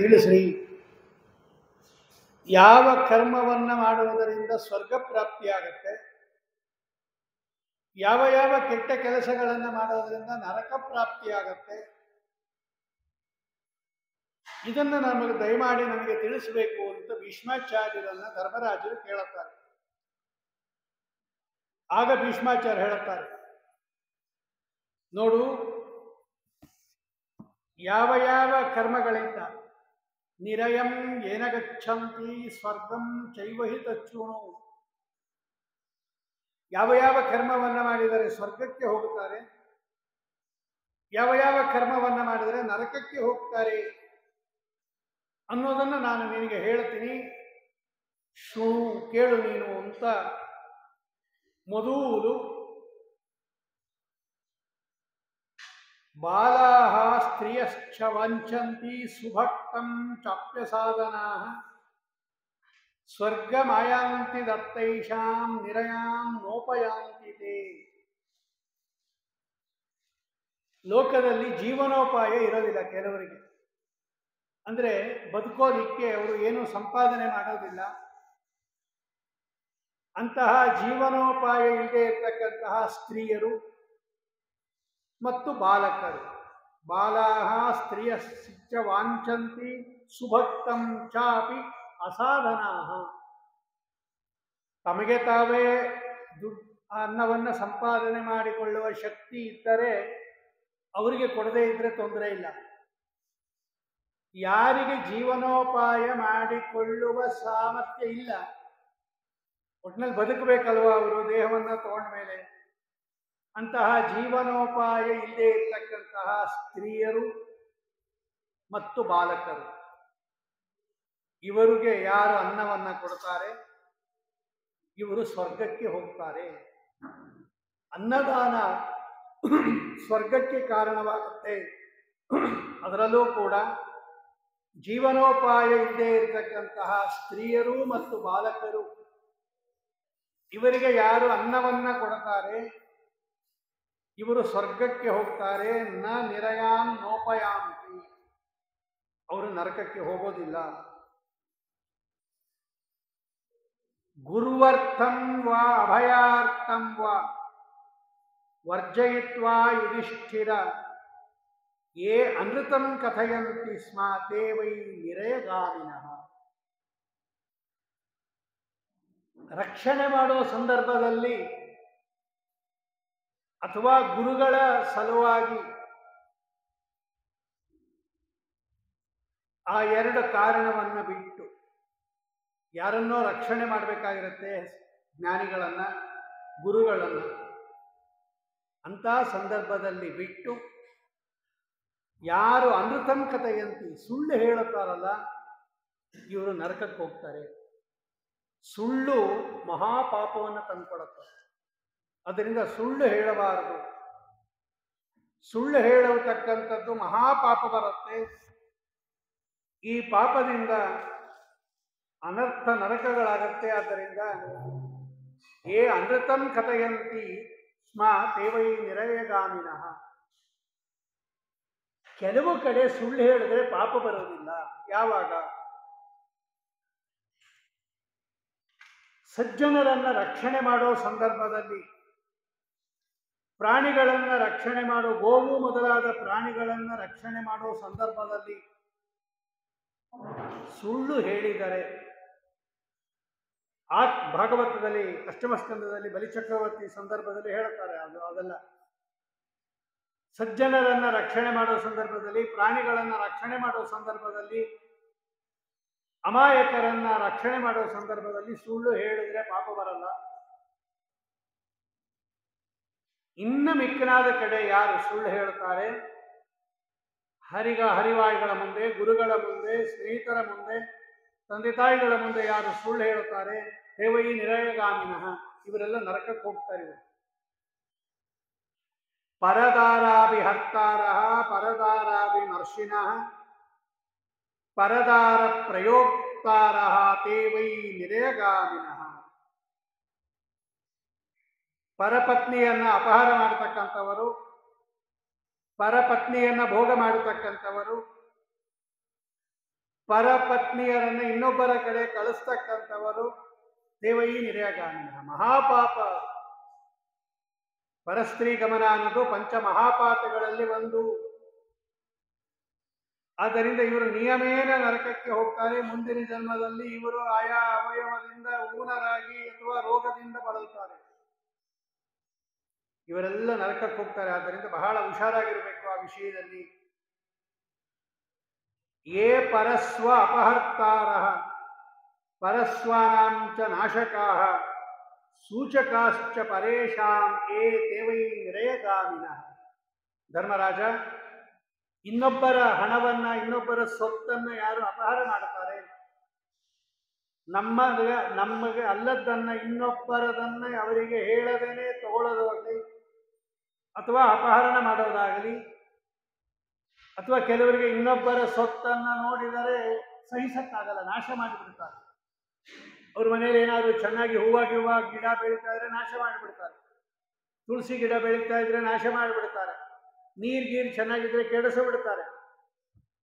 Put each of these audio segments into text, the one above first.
ತಿಳಿಸ್ರಿ. ಯಾವ ಕರ್ಮವನ್ನು ಮಾಡುವುದರಿಂದ ಸ್ವರ್ಗ ಪ್ರಾಪ್ತಿಯಾಗತ್ತೆ, ಯಾವ ಯಾವ ಕೆಟ್ಟ ಕೆಲಸಗಳನ್ನು ಮಾಡೋದರಿಂದ ನರಕ ಪ್ರಾಪ್ತಿಯಾಗತ್ತೆ, ಇದನ್ನು ನಮಗೆ ದಯಮಾಡಿ ನಮಗೆ ತಿಳಿಸಬೇಕು ಅಂತ ಭೀಷ್ಮಾಚಾರ್ಯರನ್ನ ಧರ್ಮರಾಜರು ಕೇಳುತ್ತಾರೆ. ಆಗ ಭೀಷ್ಮಾಚಾರ್ಯ ಹೇಳುತ್ತಾರೆ, ನೋಡು, ಯಾವ ಯಾವ ಕರ್ಮಗಳಿಂದ ನಿರಯಂ ಏನ ಗಚ್ಚಂತಿ ಸ್ವರ್ಗಂ ಚೈವಹಿ ತಚ್ಚುಣು, ಯಾವ ಯಾವ ಕರ್ಮವನ್ನು ಮಾಡಿದರೆ ಸ್ವರ್ಗಕ್ಕೆ ಹೋಗುತ್ತಾರೆ, ಯಾವ ಯಾವ ಕರ್ಮವನ್ನು ಮಾಡಿದರೆ ನರಕಕ್ಕೆ ಹೋಗ್ತಾರೆ ಅನ್ನೋದನ್ನು ನಾನು ನಿನಗೆ ಹೇಳ್ತೀನಿ, ಶೃಣು, ಕೇಳು ನೀನು ಅಂತ ಮೊದಲು ಬಾಲಾಹ ಸ್ತ್ರೀಯಶ್ಚ ವಂಚಂತಿ ಸುಭಕ್ತಂ ಚಾಪ್ಯ ಸಾಧನಾಃ ಸ್ವರ್ಗಮಾಯಾಂತಿ ದತ್ತೈಷಾಂ ನಿರಯಾಂ ನೋಪಯಾಂತಿ ತೇ. ಲೋಕದಲ್ಲಿ ಜೀವನೋಪಾಯ ಇರೋದಿಲ್ಲ ಕೆಲವರಿಗೆ, ಅಂದರೆ ಬದುಕೋದಿಕ್ಕೆ ಅವರು ಏನೂ ಸಂಪಾದನೆ ಮಾಡೋದಿಲ್ಲ. ಅಂತಹ ಜೀವನೋಪಾಯ ಇಲ್ಲದೆ ಇರತಕ್ಕಂತಹ ಸ್ತ್ರೀಯರು ಮತ್ತು ಬಾಲಕರು, ಬಾಲಾಹ ಸ್ತ್ರೀಯಶ್ಚ ವಾಂಛಂತಿ ಸುಭಕ್ತಂ ಚಾಪಿ ಅಸಾಧನಾಃ, ತಮಗೆ ತಾವೇ ಅನ್ನವನ್ನು ಸಂಪಾದನೆ ಮಾಡಿಕೊಳ್ಳುವ ಶಕ್ತಿ ಇದ್ದರೆ ಅವರಿಗೆ ಕೊಡದೇ ಇದ್ರೆ ತೊಂದರೆ ಇಲ್ಲ. ಯಾರಿಗೆ ಜೀವನೋಪಾಯ ಮಾಡಿಕೊಳ್ಳುವ ಸಾಮರ್ಥ್ಯ ಇಲ್ಲ, ಒಟ್ಟಿನಲ್ಲಿ ಬದುಕಬೇಕಲ್ವ ಅವರು ದೇಹವನ್ನು ತಗೊಂಡ ಮೇಲೆ, ಅಂತಹ ಜೀವನೋಪಾಯ ಇಲ್ಲದೆ ಇರತಕ್ಕಂತಹ ಸ್ತ್ರೀಯರು ಮತ್ತು ಬಾಲಕರು, ಇವರಿಗೆ ಯಾರು ಅನ್ನವನ್ನು ಕೊಡ್ತಾರೆ ಇವರು ಸ್ವರ್ಗಕ್ಕೆ ಹೋಗ್ತಾರೆ. ಅನ್ನದಾನ ಸ್ವರ್ಗಕ್ಕೆ ಕಾರಣವಾಗುತ್ತೆ. ಅದರಲ್ಲೂ ಕೂಡ ಜೀವನೋಪಾಯ ಇಲ್ಲದೆ ಇರತಕ್ಕಂತಹ ಸ್ತ್ರೀಯರು ಮತ್ತು ಬಾಲಕರು, ಇವರಿಗೆ ಯಾರು ಅನ್ನವನ್ನು ಕೊಡ್ತಾರೆ ಇವರು ಸ್ವರ್ಗಕ್ಕೆ ಹೋಗ್ತಾರೆ. ನ ನಿರಯಾಂ ನೋಪಯಾಂತಿ, ಅವರು ನರಕಕ್ಕೆ ಹೋಗೋದಿಲ್ಲ. ಗುರುವರ್ಥಂ ವಾ ಅಭಯಾರ್ಥಂ ವಾ ವರ್ಜಯಿತ್ವಾ ಯುಧಿಷ್ಠಿರ ಯೇ ಅನೃತಂ ಕಥಯಂತಿ ಸ್ಮ ತೇ ವೈ ನಿರಯಗಾಮಿನಃ. ರಕ್ಷಣೆ ಮಾಡೋ ಸಂದರ್ಭದಲ್ಲಿ ಅಥವಾ ಗುರುಗಳ ಸಲುವಾಗಿ ಆ ಎರಡು ಕಾರಣವನ್ನು ಬಿಟ್ಟು ಯಾರನ್ನೋ ರಕ್ಷಣೆ ಮಾಡಬೇಕಾಗಿರುತ್ತೆ, ಜ್ಞಾನಿಗಳನ್ನು, ಗುರುಗಳನ್ನು, ಅಂಥ ಸಂದರ್ಭದಲ್ಲಿ ಬಿಟ್ಟು ಯಾರು ಅನೃತಂ ಕಥಯಂತಿ ಸುಳ್ಳು ಹೇಳುತ್ತಾರಲ್ಲ ಇವರು ನರಕಕ್ಕೆ ಹೋಗ್ತಾರೆ. ಸುಳ್ಳು ಮಹಾಪಾಪವನ್ನು ತಂದುಕೊಡುತ್ತೆ. ಅದರಿಂದ ಸುಳ್ಳು ಹೇಳಬಾರದು. ಸುಳ್ಳು ಹೇಳತಕ್ಕಂಥದ್ದು ಮಹಾಪಾಪ ಬರುತ್ತೆ. ಈ ಪಾಪದಿಂದ ಅನರ್ಥ ನರಕಗಳಾಗತ್ತೆ. ಆದ್ದರಿಂದ ಏ ಅನೃತಂ ಕಥಯಂತಿ ಸ್ಮ ತೇವೈ ನಿರಯಗಾಮಿನಃ. ಕೆಲವು ಕಡೆ ಸುಳ್ಳು ಹೇಳಿದ್ರೆ ಪಾಪ ಬರೋದಿಲ್ಲ. ಯಾವಾಗ? ಸಜ್ಜನರನ್ನ ರಕ್ಷಣೆ ಮಾಡೋ ಸಂದರ್ಭದಲ್ಲಿ, ಪ್ರಾಣಿಗಳನ್ನು ರಕ್ಷಣೆ ಮಾಡೋ, ಗೋವು ಮೊದಲಾದ ಪ್ರಾಣಿಗಳನ್ನು ರಕ್ಷಣೆ ಮಾಡೋ ಸಂದರ್ಭದಲ್ಲಿ ಸುಳ್ಳು ಹೇಳಿದರೆ, ಆ ಭಾಗವತದಲ್ಲಿ ಅಷ್ಟಮ ಸ್ಕಂದದಲ್ಲಿ ಬಲಿಚಕ್ರವರ್ತಿ ಸಂದರ್ಭದಲ್ಲಿ ಹೇಳ್ತಾರೆ. ಅದೆಲ್ಲ ಸಜ್ಜನರನ್ನ ರಕ್ಷಣೆ ಮಾಡೋ ಸಂದರ್ಭದಲ್ಲಿ, ಪ್ರಾಣಿಗಳನ್ನು ರಕ್ಷಣೆ ಮಾಡೋ ಸಂದರ್ಭದಲ್ಲಿ, ಅಮಾಯಕರನ್ನ ರಕ್ಷಣೆ ಮಾಡೋ ಸಂದರ್ಭದಲ್ಲಿ ಸುಳ್ಳು ಹೇಳಿದ್ರೆ ಪಾಪ ಬರಲ್ಲ. ಇನ್ನು ಮಿಕ್ಕನಾದ ಕಡೆ ಯಾರು ಸುಳ್ಳು ಹೇಳುತ್ತಾರೆ, ಹರಿವಾಯುಗಳ ಮುಂದೆ, ಗುರುಗಳ ಮುಂದೆ, ಸ್ನೇಹಿತರ ಮುಂದೆ, ತಂದೆ ತಾಯಿಗಳ ಮುಂದೆ ಯಾರು ಸುಳ್ಳು ಹೇಳುತ್ತಾರೆ, ದೇವೈ ನಿರಯಗಾಮಿನಃ, ಇವರೆಲ್ಲ ನರಕಕ್ಕೆ ಹೋಗ್ತಾರೆ. ಪರದಾರಾಭಿಹರ್ತಾರಃ ಪರದಾರಾಭಿಮರ್ಷಿಣಃ ಪರದಾರ ಪ್ರಯೋಕ್ತಾರಃ ತೇ ವೈ ನಿರಯಗಾಮಿನಃ. ಪರಪತ್ನಿಯನ್ನ ಅಪಹಾರ ಮಾಡತಕ್ಕಂಥವರು, ಪರಪತ್ನಿಯನ್ನ ಭೋಗ ಮಾಡತಕ್ಕಂಥವರು, ಪರಪತ್ನಿಯರನ್ನು ಇನ್ನೊಬ್ಬರ ಕಡೆ ಕಳಿಸ್ತಕ್ಕಂಥವರು ದೇವಯಿ ನಿರ್ಯಗಾಮಿನ ಮಹಾಪಾಪ. ಪರಸ್ತ್ರೀ ಗಮನ ಅನ್ನೋದು ಪಂಚ ಮಹಾಪಾತಗಳಲ್ಲಿ ಒಂದು. ಆದ್ದರಿಂದ ಇವರು ನಿಯಮೇನ ನರಕಕ್ಕೆ ಹೋಗ್ತಾರೆ. ಮುಂದಿನ ಜನ್ಮದಲ್ಲಿ ಇವರು ಆಯಾ ಅವಯವದಿಂದ ಊನರಾಗಿ ಅಥವಾ ರೋಗದಿಂದ ಬಳಲ್ತಾರೆ. ಇವರೆಲ್ಲ ನರಕಕ್ಕೆ ಹೋಗ್ತಾರೆ. ಆದ್ದರಿಂದ ಬಹಳ ಹುಷಾರಾಗಿರಬೇಕು ಆ ವಿಷಯದಲ್ಲಿ. ಯೇ ಪರಸ್ವ ಅಪಹರ್ತಾರ ಪರಸ್ವಾನಾಂಚ ನಾಶಕಾಃ ಸೂಚಕಾಶ್ಚ ಪರೇಶಾಂ ಏ ದೇವೈ ನಿರಯಗಾಮಿನ. ಧರ್ಮರಾಜ, ಇನ್ನೊಬ್ಬರ ಹಣವನ್ನ, ಇನ್ನೊಬ್ಬರ ಸೊತ್ತನ್ನ ಯಾರು ಅಪಹಾರ ಮಾಡ್ತಾರೆ, ನಮಗೆ ಅಲ್ಲದನ್ನ ಇನ್ನೊಬ್ಬರದನ್ನ ಅವರಿಗೆ ಹೇಳದೇನೆ ತಗೊಳ್ಳೋದಾಗಲಿ ಅಥವಾ ಅಪಹರಣ ಮಾಡೋದಾಗಲಿ, ಅಥವಾ ಕೆಲವರಿಗೆ ಇನ್ನೊಬ್ಬರ ಸೊತ್ತನ್ನ ನೋಡಿದರೆ ಸಹಿಸಕ್ಕಾಗಲ್ಲ, ನಾಶ ಮಾಡಿಬಿಡ್ತಾರೆ. ಅವ್ರ ಮನೇಲಿ ಏನಾದರೂ ಚೆನ್ನಾಗಿ ಹೂವಾಗಿ ಗಿಡ ಬೆಳೀತಾ ಇದ್ರೆ ನಾಶ ಮಾಡಿಬಿಡ್ತಾರೆ. ತುಳಸಿ ಗಿಡ ಬೆಳೀತಾ ಇದ್ರೆ ನಾಶ ಮಾಡಿಬಿಡ್ತಾರೆ. ನೀರು ಚೆನ್ನಾಗಿದ್ರೆ ಕೆಡಿಸಿಬಿಡ್ತಾರೆ.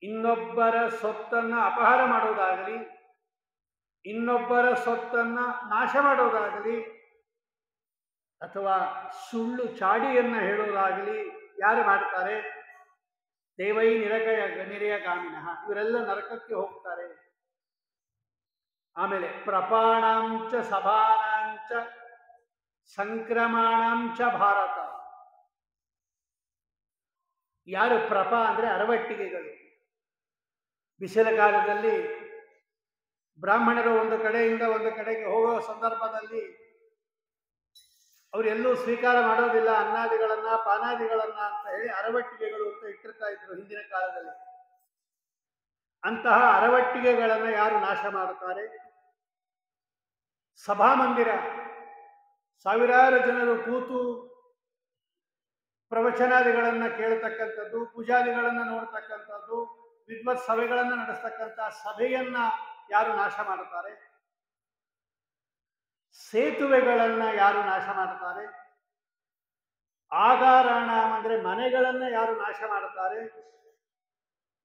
ಇನ್ನೊಬ್ಬರ ಸೊತ್ತನ್ನ ಅಪಹಾರ ಮಾಡೋದಾಗಲಿ, ಇನ್ನೊಬ್ಬರ ಸೊತ್ತನ್ನ ನಾಶ ಮಾಡೋದಾಗಲಿ, ಅಥವಾ ಸುಳ್ಳು ಚಾಡಿಯನ್ನ ಹೇಳೋದಾಗಲಿ ಯಾರು ಮಾಡ್ತಾರೆ? ದೇವೈ ನಿರಯಗಾಮಿನಃ. ಇವರೆಲ್ಲ ನರಕಕ್ಕೆ ಹೋಗ್ತಾರೆ. ಆಮೇಲೆ ಪ್ರಪಾಣಾಂಚ ಸಭಾನಾಂಚ ಸಂಕ್ರಮಣಾಂಚ ಭಾರತ. ಯಾರು ಪ್ರಪ ಅಂದ್ರೆ ಅರವಟ್ಟಿಗೆಗಳು. ಬಿಸಿಲ ಕಾಲದಲ್ಲಿ ಬ್ರಾಹ್ಮಣರು ಒಂದು ಕಡೆಯಿಂದ ಒಂದು ಕಡೆಗೆ ಹೋಗುವ ಸಂದರ್ಭದಲ್ಲಿ ಅವರೆಲ್ಲೂ ಸ್ವೀಕಾರ ಮಾಡೋದಿಲ್ಲ ಅನ್ನಾದಿಗಳನ್ನ ಪಾನಾದಿಗಳನ್ನ ಅಂತ ಹೇಳಿ ಅರವಟ್ಟಿಗೆಗಳು ಅಂತ ಇಟ್ಟಿರ್ತಾ ಇದ್ರು ಹಿಂದಿನ ಕಾಲದಲ್ಲಿ. ಅಂತಹ ಅರವಟ್ಟಿಗೆಗಳನ್ನು ಯಾರು ನಾಶ ಮಾಡುತ್ತಾರೆ? ಸಭಾಮಂದಿರ, ಸಾವಿರಾರು ಜನರು ಕೂತು ಪ್ರವಚನಾದಿಗಳನ್ನು ಕೇಳತಕ್ಕಂಥದ್ದು, ಪೂಜಾದಿಗಳನ್ನು ನೋಡ್ತಕ್ಕಂಥದ್ದು, ವಿದ್ವತ್ ಸಭೆಗಳನ್ನು ನಡೆಸ್ತಕ್ಕಂಥ ಸಭೆಯನ್ನ ಯಾರು ನಾಶ ಮಾಡುತ್ತಾರೆ? ಸೇತುವೆಗಳನ್ನ ಯಾರು ನಾಶ ಮಾಡುತ್ತಾರೆ? ಆಗಾರಾಣ ಅಂದ್ರೆ ಮನೆಗಳನ್ನ ಯಾರು ನಾಶ ಮಾಡುತ್ತಾರೆ?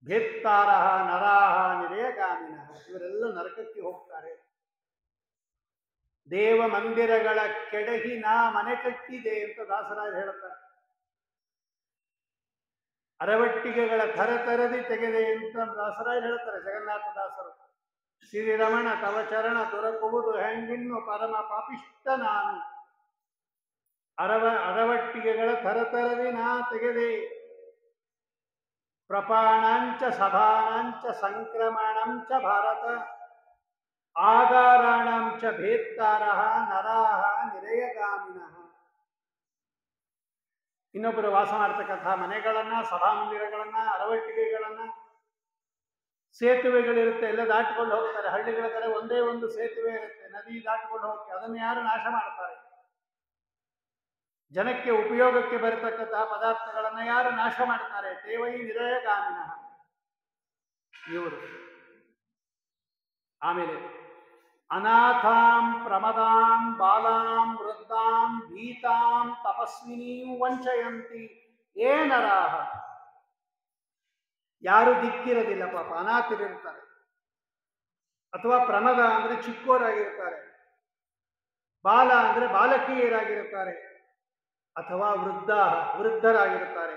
ಭೇತ್ತಾರಹ ನರಾಹ ನಿರಯಗಾಮಿನ. ಇವರೆಲ್ಲ ನರಕಕ್ಕೆ ಹೋಗ್ತಾರೆ. ದೇವ ಮಂದಿರಗಳ ಕೆಡಹಿ ನಾ ಮನೆ ಕಟ್ಟಿದೆ ಅಂತ ದಾಸರಾಜ ಹೇಳುತ್ತಾರೆ. ಅರವಟ್ಟಿಗೆಗಳ ಥರಥರದಿ ತೆಗೆದೆ ಅಂತ ದಾಸರಾಜ ಹೇಳ್ತಾರೆ. ಜಗನ್ನಾಥ ದಾಸರು, ಶ್ರೀರಮಣ ತವ ಚರಣ ದೊರಕುವುದು ಹೆಂಗಿನ್ನು ಪರಮ ಪಾಪಿಷ್ಟ ನಾನು. ಅರವಟ್ಟಿಗೆಗಳ ಥರಥರದಿ ನಾ ತೆಗೆದೆ. ಪ್ರಪಾಣಾಂಚ ಸಭಾನಾಂಚ ಸಂಕ್ರಮಣಂಚ ಭಾರತ ಆಗಾರಾಣಂಚ ಭೇತ್ತಾರಹ ನರಾಹ ನಿರಯಗಾಮಿನಃ. ಇನ್ನೊಬ್ಬರು ವಾಸ ಮಾಡತಕ್ಕಂತಹ ಮನೆಗಳನ್ನ, ಸಭಾಮಂದಿರಗಳನ್ನ, ಅರವಟ್ಟಿಗೆಗಳನ್ನ, ಸೇತುವೆಗಳಿರುತ್ತೆ, ಎಲ್ಲ ದಾಟಿಕೊಂಡು ಹೋಗ್ತಾರೆ. ಹಳ್ಳಿಗಳ ಕಡೆ ಒಂದೇ ಒಂದು ಸೇತುವೆ ಇರುತ್ತೆ, ನದಿ ದಾಟಿಕೊಂಡು ಹೋಗ್ತಾರೆ. ಅದನ್ನು ಯಾರು ನಾಶ ಮಾಡ್ತಾರೆ? ಜನಕ್ಕೆ ಉಪಯೋಗಕ್ಕೆ ಬರತಕ್ಕಂತಹ ಪದಾರ್ಥಗಳನ್ನ ಯಾರು ನಾಶ ಮಾಡ್ತಾರೆ? ದೇವೈ ನಿರಯಗಾಮಿನಃ ಇವರು. ಆಮೇಲೆ ಅನಾಥಾಂ ಪ್ರಮದಾಂ ಬಾಲಾಂ ವೃದ್ಧಾಂ ಭೀತಾಂ ತಪಸ್ವಿನೀಂ ವಂಚಯಂತಿ ಏ ನರಾಹ. ಯಾರು ದಿಕ್ಕಿರೋದಿಲ್ಲ ಪಾಪ, ಅನಾಥರಿರ್ತಾರೆ. ಅಥವಾ ಪ್ರಮದ ಅಂದ್ರೆ ಚಿಕ್ಕೋರಾಗಿರ್ತಾರೆ, ಬಾಲ ಅಂದ್ರೆ ಬಾಲಕಿಯರಾಗಿರುತ್ತಾರೆ, ಅಥವಾ ವೃದ್ಧರಾಗಿರುತ್ತಾರೆ,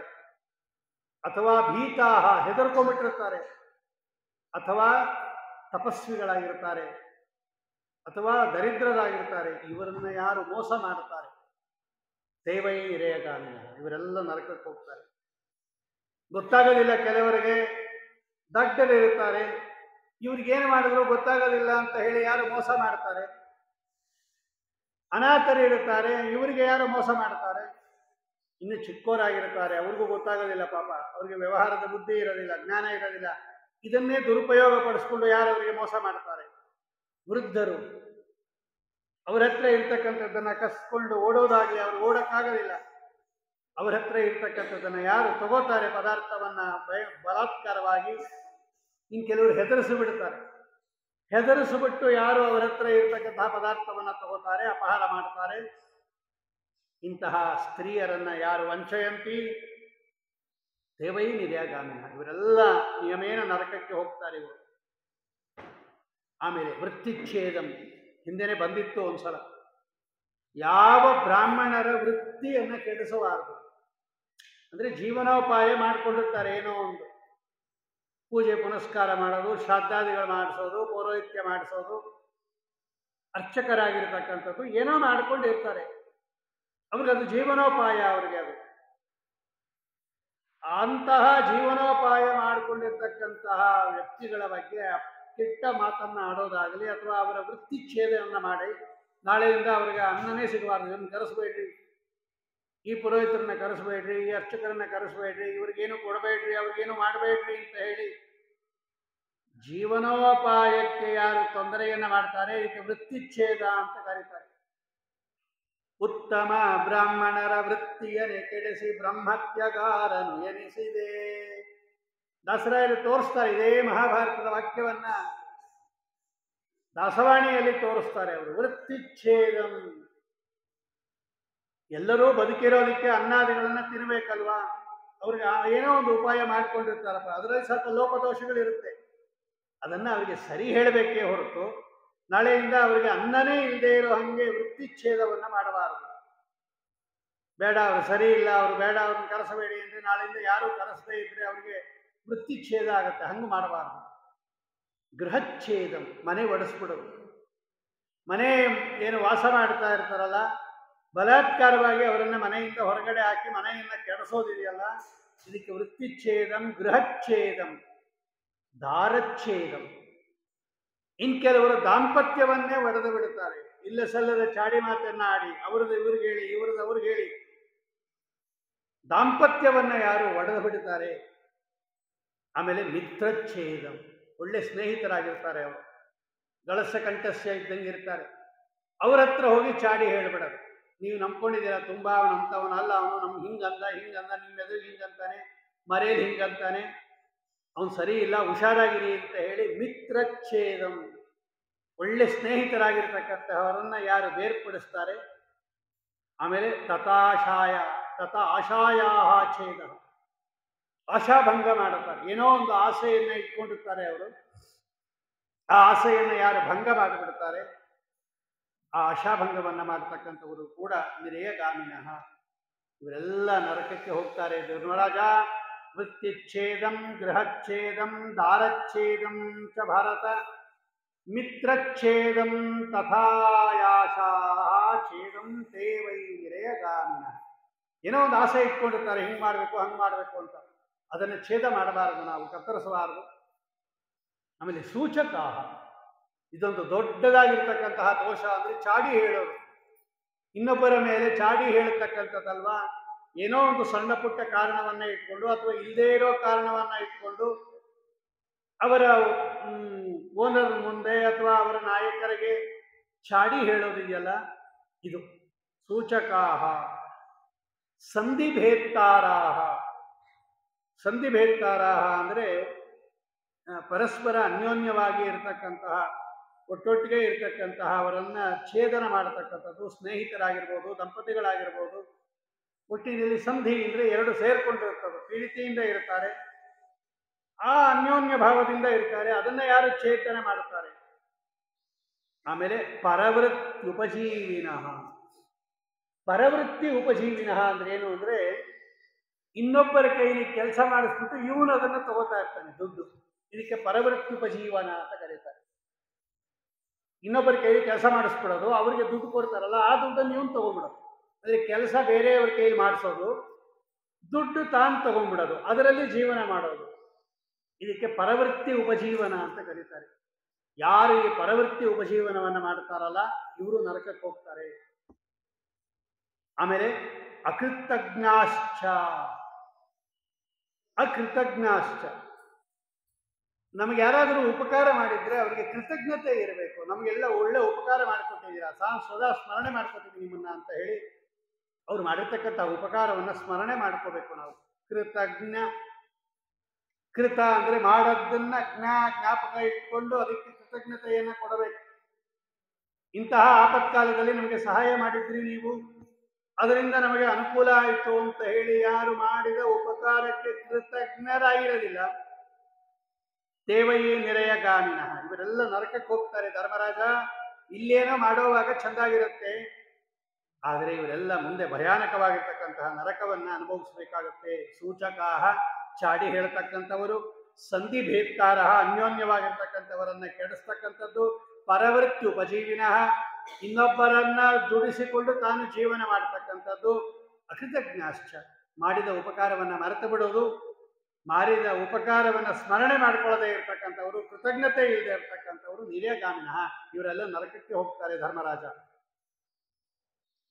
ಅಥವಾ ಭೀತಾಹ ಹೆದರ್ಕೊಂಡ್ಬಿಟ್ಟಿರ್ತಾರೆ, ಅಥವಾ ತಪಸ್ವಿಗಳಾಗಿರ್ತಾರೆ, ಅಥವಾ ದರಿದ್ರರಾಗಿರ್ತಾರೆ. ಇವರನ್ನ ಯಾರು ಮೋಸ ಮಾಡುತ್ತಾರೆ? ದೇವೈ ನಿರಯಗಾಮಿನ. ಇವರೆಲ್ಲ ನರಕಕ್ಕೆ ಹೋಗ್ತಾರೆ. ಗೊತ್ತಾಗೋದಿಲ್ಲ ಕೆಲವರಿಗೆ. ದಡ್ಡರಿರುತ್ತಾರೆ, ಇವ್ರಿಗೇನು ಮಾಡಿದ್ರು ಗೊತ್ತಾಗೋದಿಲ್ಲ ಅಂತ ಹೇಳಿ ಯಾರು ಮೋಸ ಮಾಡ್ತಾರೆ? ಅನಾಥರು ಇರುತ್ತಾರೆ, ಇವರಿಗೆ ಯಾರು ಮೋಸ ಮಾಡ್ತಾರೆ? ಇನ್ನು ಚಿಕ್ಕೋರಾಗಿರುತ್ತಾರೆ, ಅವ್ರಿಗೂ ಗೊತ್ತಾಗೋದಿಲ್ಲ ಪಾಪ, ಅವ್ರಿಗೆ ವ್ಯವಹಾರದ ಬುದ್ಧಿ ಇರೋದಿಲ್ಲ, ಜ್ಞಾನ ಇರೋದಿಲ್ಲ. ಇದನ್ನೇ ದುರುಪಯೋಗ ಪಡಿಸ್ಕೊಂಡು ಯಾರು ಅವರಿಗೆ ಮೋಸ ಮಾಡ್ತಾರೆ? ವೃದ್ಧರು. ಅವ್ರ ಹತ್ರ ಇರ್ತಕ್ಕಂಥದ್ದನ್ನ ಕಸ್ಕೊಂಡು ಓಡೋದಾಗಲಿ, ಅವ್ರು ಓಡಕ್ಕಾಗೋದಿಲ್ಲ. ಅವ್ರ ಹತ್ರ ಇರ್ತಕ್ಕಂಥದ್ದನ್ನ ಯಾರು ತಗೋತಾರೆ ಪದಾರ್ಥವನ್ನ ಬಲಾತ್ಕಾರವಾಗಿ, ಇನ್ನು ಕೆಲವರು ಹೆದರಿಸಿಬಿಡ್ತಾರೆ. ಹೆದರಿಸಿಬಿಟ್ಟು ಯಾರು ಅವರ ಹತ್ರ ಇರ್ತಕ್ಕಂತಹ ಪದಾರ್ಥವನ್ನ ತಗೋತಾರೆ, ಅಪಹಾರ ಮಾಡ್ತಾರೆ. ಇಂತಹ ಸ್ತ್ರೀಯರನ್ನ ಯಾರು ವಂಚಯಂತಿ ದೇವೈ ನಿರಯಗಾಮಿನ. ಇವರೆಲ್ಲ ನಿಯಮೇನ ನರಕಕ್ಕೆ ಹೋಗ್ತಾರೆ. ಇವರು ಆಮೇಲೆ ವೃತ್ತಿಚ್ಛೇದಂ, ಹಿಂದೆನೆ ಬಂದಿತ್ತು ಒಂದ್ಸಲ. ಯಾವ ಬ್ರಾಹ್ಮಣರ ವೃತ್ತಿಯನ್ನು ಕೆಡಿಸಬಾರದು. ಅಂದ್ರೆ ಜೀವನೋಪಾಯ ಮಾಡಿಕೊಂಡಿರ್ತಾರೆ, ಏನೋ ಒಂದು ಪೂಜೆ ಪುನಸ್ಕಾರ ಮಾಡೋದು, ಶ್ರಾದ್ದಾದಿಗಳು ಮಾಡಿಸೋದು, ಪೌರೋಹಿತ್ಯ ಮಾಡಿಸೋದು, ಅರ್ಚಕರಾಗಿರ್ತಕ್ಕಂಥದ್ದು ಏನೋ ಮಾಡ್ಕೊಂಡಿರ್ತಾರೆ. ಅವ್ರಿಗೆ ಅದು ಜೀವನೋಪಾಯ. ಅವ್ರಿಗೆ ಅದು ಅಂತಹ ಜೀವನೋಪಾಯ ಮಾಡಿಕೊಂಡಿರ್ತಕ್ಕಂತಹ ವ್ಯಕ್ತಿಗಳ ಬಗ್ಗೆ ಕೆಟ್ಟ ಮಾತನ್ನ ಆಡೋದಾಗಲಿ ಅಥವಾ ಅವರ ವೃತ್ತಿಚ್ಛೇದವನ್ನು ಮಾಡಿ ನಾಳೆಯಿಂದ ಅವರಿಗೆ ಅನ್ನನೇ ಸಿಗಬಾರ್ದು, ಇದನ್ನು ಕರೆಸಬೇಡ್ರಿ, ಈ ಪುರೋಹಿತರನ್ನ ಕರೆಸಬೇಡ್ರಿ, ಈ ಅರ್ಚಕರನ್ನ ಕರೆಸಬೇಡ್ರಿ, ಇವ್ರಿಗೇನು ಕೊಡಬೇಡ್ರಿ, ಅವ್ರಿಗೇನು ಮಾಡಬೇಡ್ರಿ ಅಂತ ಹೇಳಿ ಜೀವನೋಪಾಯಕ್ಕೆ ಯಾರು ತೊಂದರೆಯನ್ನ ಮಾಡ್ತಾರೆ ಇದಕ್ಕೆ ವೃತ್ತಿಚ್ಛೇದ ಅಂತ ಕರೀತಾರೆ. ಉತ್ತಮ ಬ್ರಾಹ್ಮಣರ ವೃತ್ತಿಯನ್ನೇ ಕೆಡಿಸಿ ಬ್ರಹ್ಮತ್ಯಗಾರನು ಎನಿಸಿದೆ. ದಾಸರಾಯರು ತೋರಿಸ್ತಾರೆ ಇದೇ ಮಹಾಭಾರತದ ವಾಕ್ಯವನ್ನ ದಾಸವಾಣಿಯಲ್ಲಿ ತೋರಿಸ್ತಾರೆ ಅವರು. ವೃತ್ತಿಚ್ಛೇದಂ, ಎಲ್ಲರೂ ಬದುಕಿರೋದಕ್ಕೆ ಅನ್ನಾದಿಗಳನ್ನ ತಿನ್ಬೇಕಲ್ವಾ, ಅವ್ರಿಗೆ ಏನೋ ಒಂದು ಉಪಾಯ ಮಾಡ್ಕೊಂಡಿರ್ತಾರಪ್ಪ, ಅದರಲ್ಲಿ ಸ್ವಲ್ಪ ಲೋಪದೋಷಗಳಿರುತ್ತೆ, ಅದನ್ನ ಅವರಿಗೆ ಸರಿ ಹೇಳಬೇಕೇ ಹೊರತು ನಾಳೆಯಿಂದ ಅವರಿಗೆ ಅನ್ನನೇ ಇಲ್ಲದೆ ಇರೋ ಹಂಗೆ ವೃತ್ತಿಚ್ಛೇದವನ್ನ ಮಾಡಬಾರದು. ಬೇಡ, ಅವರು ಸರಿ ಇಲ್ಲ, ಅವರು ಬೇಡ, ಅವ್ರನ್ನ ಕರೆಸಬೇಡಿ ಅಂದ್ರೆ ನಾಳೆಯಿಂದ ಯಾರು ಕರೆಸದೇ ಇದ್ರೆ ಅವರಿಗೆ ವೃತ್ತಿಚ್ಛೇದ ಆಗತ್ತೆ. ಹಂಗೆ ಮಾಡಬಾರದು. ಗೃಹಚ್ಛೇದಂ, ಮನೆ ಒಡಿಸ್ಬಿಡೋದು. ಮನೆ ಏನು ವಾಸ ಮಾಡ್ತಾ ಇರ್ತಾರಲ್ಲ, ಬಲಾತ್ಕಾರವಾಗಿ ಅವರನ್ನ ಮನೆಯಿಂದ ಹೊರಗಡೆ ಹಾಕಿ ಮನೆಯನ್ನ ಕೆಡಿಸೋದಿದೆಯಲ್ಲ, ಇದಕ್ಕೆ ವೃತ್ತಿಚ್ಛೇದಂ, ಗೃಹಚ್ಛೇದಂ, ದಾರಚ್ಛೇದಂ. ಇನ್ ಕೆಲವರು ದಾಂಪತ್ಯವನ್ನೇ ಒಡೆದು ಬಿಡುತ್ತಾರೆ. ಇಲ್ಲ ಸಲ್ಲದ ಚಾಡಿ ಮಾತನ್ನ ಆಡಿ ಅವರದ್ದು ಇವ್ರಿಗೆ ಹೇಳಿ, ಇವರದ್ದು ಅವ್ರಿಗೆ ಹೇಳಿ ದಾಂಪತ್ಯವನ್ನ ಯಾರು ಒಡೆದು ಬಿಡುತ್ತಾರೆ. ಆಮೇಲೆ ಮಿತ್ರಚ್ಛೇದಂ, ಒಳ್ಳೆ ಸ್ನೇಹಿತರಾಗಿರ್ತಾರೆ, ಅವರು ಗಳಸ ಕಂಠಸ್ಯ ಇದ್ದಂಗೆ ಇರ್ತಾರೆ, ಅವ್ರ ಹತ್ರ ಹೋಗಿ ಚಾಡಿ ಹೇಳ್ಬಿಡೋದು. ನೀವು ನಂಬ್ಕೊಂಡಿದ್ದೀರಾ ತುಂಬಾ ನಂಬ್ತವನಲ್ಲ ಅವನು, ನಮ್ಗೆ ಹಿಂಗಂದ ಹಿಂಗಂದ, ನಿಮ್ಮ ಎದುರು ಹಿಂಗಂತಾನೆ, ಮರೇಲಿ ಹಿಂಗಂತಾನೆ, ಅವನು ಸರಿ ಇಲ್ಲ, ಹುಷಾರಾಗಿರಿ ಅಂತ ಹೇಳಿ ಮಿತ್ರಚ್ಛೇದಂ, ಒಳ್ಳೆ ಸ್ನೇಹಿತರಾಗಿರ್ತಕ್ಕಂಥವರನ್ನ ಯಾರು ಬೇರ್ಪಡಿಸ್ತಾರೆ. ಆಮೇಲೆ ಆಶಾಯಾ ಛೇದ, ಆಶಾಭಂಗ ಮಾಡುತ್ತಾರೆ. ಏನೋ ಒಂದು ಆಸೆಯನ್ನ ಇಟ್ಕೊಂಡಿರ್ತಾರೆ ಅವರು, ಆ ಆಸೆಯನ್ನ ಯಾರು ಭಂಗ ಮಾಡಿಬಿಡ್ತಾರೆ, ಆ ಆಶಾಭಂಗವನ್ನ ಮಾಡತಕ್ಕಂಥವರು ಕೂಡ ನಿರೇಯಗಾಮಿನಃ, ಇವರೆಲ್ಲ ನರಕಕ್ಕೆ ಹೋಗ್ತಾರೆ. ಧರ್ಮರಾಜ, ವೃತ್ತಿಚ್ಛೇದಂ, ಗೃಹಚ್ಛೇದಂ, ದಾರಚ್ಛೇದಂ ಚ ಭಾರತ, ಮಿತ್ರಚ್ಛೇದಂ ತಥಾಯಾಶಾ ಛೇದಂ ತೇ ವೈ ನಿರೇಯಗಾಮಿನಃ. ಏನೋ ಒಂದು ಆಸೆ ಇಟ್ಕೊಂಡಿರ್ತಾರೆ, ಹಿಂಗೆ ಮಾಡಬೇಕು ಹಂಗೆ ಮಾಡಬೇಕು ಅಂತ, ಅದನ್ನು ಛೇದ ಮಾಡಬಾರದು, ನಾವು ಕತ್ತರಿಸಬಾರದು. ಆಮೇಲೆ ಸೂಚಕಾಹ, ಇದೊಂದು ದೊಡ್ಡದಾಗಿರ್ತಕ್ಕಂತಹ ದೋಷ ಅಂದ್ರೆ ಚಾಡಿ ಹೇಳೋದು. ಇನ್ನೊಬ್ಬರ ಮೇಲೆ ಚಾಡಿ ಹೇಳತಕ್ಕಂಥದ್ದಲ್ವಾ, ಏನೋ ಒಂದು ಸಣ್ಣ ಪುಟ್ಟ ಕಾರಣವನ್ನ ಇಟ್ಕೊಂಡು ಅಥವಾ ಇಲ್ಲದೇ ಇರೋ ಕಾರಣವನ್ನ ಇಟ್ಕೊಂಡು ಅವರ ಓನರ್ ಮುಂದೆ ಅಥವಾ ಅವರ ನಾಯಕರಿಗೆ ಚಾಡಿ ಹೇಳೋದಿದೆಯಲ್ಲ, ಇದು ಸೂಚಕಾಹ. ಸಂಧಿಭೇತ್ತಾರಾಹ, ಸಂಧಿಭೇತ್ತಾರಾಹ ಅಂದ್ರೆ ಪರಸ್ಪರ ಅನ್ಯೋನ್ಯವಾಗಿ ಇರತಕ್ಕಂತಹ, ಒಟ್ಟೊಟ್ಟಿಗೆ ಇರತಕ್ಕಂತಹ ಅವರನ್ನ ಛೇದನ ಮಾಡತಕ್ಕಂಥದ್ದು. ಸ್ನೇಹಿತರಾಗಿರ್ಬೋದು, ದಂಪತಿಗಳಾಗಿರ್ಬೋದು. ಒಟ್ಟಿನಲ್ಲಿ ಸಂಧಿ ಅಂದ್ರೆ ಎರಡು ಸೇರ್ಕೊಂಡಿರ್ತವೆ, ಪ್ರೀತಿಯಿಂದ ಇರ್ತಾರೆ, ಆ ಅನ್ಯೋನ್ಯ ಭಾವದಿಂದ ಇರ್ತಾರೆ, ಅದನ್ನ ಯಾರು ಛೇದನ ಮಾಡುತ್ತಾರೆ. ಆಮೇಲೆ ಪರವೃತ್ತಿ ಉಪಜೀವಿನಃ. ಪರವೃತ್ತಿ ಉಪಜೀವಿನಃ ಅಂದ್ರೆ ಏನು ಅಂದ್ರೆ ಇನ್ನೊಬ್ಬರ ಕೈಲಿ ಕೆಲಸ ಮಾಡಿಸ್ಬಿಟ್ಟು ಇವನು ಅದನ್ನು ತಗೋತಾ ಇರ್ತಾನೆ ದುಡ್ಡು. ಇದಕ್ಕೆ ಪರವೃತ್ತಿ ಉಪಜೀವನ ಅಂತ ಕರೀತಾರೆ. ಇನ್ನೊಬ್ಬರ ಕೈಲಿ ಕೆಲಸ ಮಾಡಿಸ್ಬಿಡೋದು, ಅವರಿಗೆ ದುಡ್ಡು ಕೊಡ್ತಾರಲ್ಲ ಆ ದುಡ್ಡನ್ನು ಇವನು ತಗೊಂಡ್ಬಿಡೋದು. ಅಂದ್ರೆ ಕೆಲಸ ಬೇರೆಯವ್ರ ಕೈಲಿ ಮಾಡಿಸೋದು, ದುಡ್ಡು ತಾನು ತಗೊಂಡ್ಬಿಡೋದು, ಅದರಲ್ಲಿ ಜೀವನ ಮಾಡೋದು. ಇದಕ್ಕೆ ಪರವೃತ್ತಿ ಉಪಜೀವನ ಅಂತ ಕರೀತಾರೆ. ಯಾರು ಈ ಪರವೃತ್ತಿ ಉಪಜೀವನವನ್ನ ಮಾಡ್ತಾರಲ್ಲ ಇವರು ನರಕಕ್ಕೆ ಹೋಗ್ತಾರೆ. ಆಮೇಲೆ ಅಕೃತಜ್ಞಾಶ್ಚ. ಅಕೃತಜ್ಞಾಶ್ಚ, ನಮಗೆ ಯಾರಾದರೂ ಉಪಕಾರ ಮಾಡಿದ್ರೆ ಅವರಿಗೆ ಕೃತಜ್ಞತೆ ಇರಬೇಕು. ನಮಗೆಲ್ಲ ಒಳ್ಳೆ ಉಪಕಾರ ಮಾಡಿಕೊಟ್ಟಿದ್ದೀರಾ, ಸದಾ ಸ್ಮರಣೆ ಮಾಡ್ಕೊತೀವಿ ನಿಮ್ಮನ್ನ ಅಂತ ಹೇಳಿ ಅವ್ರು ಮಾಡಿರ್ತಕ್ಕಂಥ ಉಪಕಾರವನ್ನ ಸ್ಮರಣೆ ಮಾಡ್ಕೋಬೇಕು ನಾವು. ಕೃತಜ್ಞ, ಕೃತ ಅಂದ್ರೆ ಮಾಡದ್ದನ್ನ ಜ್ಞಾಪಕ ಇಟ್ಕೊಂಡು ಅದಕ್ಕೆ ಕೃತಜ್ಞತೆಯನ್ನ ಕೊಡಬೇಕು. ಇಂತಹ ಆಪತ್ಕಾಲದಲ್ಲಿ ನಮಗೆ ಸಹಾಯ ಮಾಡಿದ್ರಿ ನೀವು, ಅದರಿಂದ ನಮಗೆ ಅನುಕೂಲ ಆಯಿತು ಅಂತ ಹೇಳಿ ಯಾರು ಮಾಡಿದ ಉಪಕಾರಕ್ಕೆ ಕೃತಜ್ಞರಾಗಿರೋದಿಲ್ಲ, ದೇವಯೇ ನಿರಯಗಾಮಿನಃ, ಇವರೆಲ್ಲ ನರಕಕ್ಕೆ ಹೋಗ್ತಾರೆ ಧರ್ಮರಾಜ. ಇಲ್ಲೇನೋ ಮಾಡೋವಾಗ ಚೆಂದಾಗಿರುತ್ತೆ, ಆದರೆ ಇವರೆಲ್ಲ ಮುಂದೆ ಭಯಾನಕವಾಗಿರ್ತಕ್ಕಂತಹ ನರಕವನ್ನ ಅನುಭವಿಸಬೇಕಾಗುತ್ತೆ. ಸೂಚಕಾಹ, ಚಾಡಿ ಹೇಳ್ತಕ್ಕಂಥವರು, ಸಂಧಿ ಭೇತ್ತಾರ, ಅನ್ಯೋನ್ಯವಾಗಿರ್ತಕ್ಕಂಥವರನ್ನ ಕೆಡಿಸ್ತಕ್ಕಂಥದ್ದು, ಪರವೃತ್ತಿ ಉಪಜೀವಿನಃ, ಇನ್ನೊಬ್ಬರನ್ನ ದುಡಿಸಿಕೊಂಡು ತಾನು ಜೀವನ ಮಾಡತಕ್ಕಂಥದ್ದು, ಅಕೃತಜ್ಞಾಶ್ಚ, ಮಾಡಿದ ಉಪಕಾರವನ್ನ ಮರೆತು ಬಿಡೋದು, ಮಾಡಿದ ಉಪಕಾರವನ್ನ ಸ್ಮರಣೆ ಮಾಡ್ಕೊಳ್ಳದೆ ಇರ್ತಕ್ಕಂಥವರು, ಕೃತಜ್ಞತೆ ಇಲ್ಲದೆ ಇರ್ತಕ್ಕಂಥವರು ನಿರ್ಯಗಾಮಿನಃ, ಇವರೆಲ್ಲ ನರಕಕ್ಕೆ ಹೋಗ್ತಾರೆ ಧರ್ಮರಾಜ.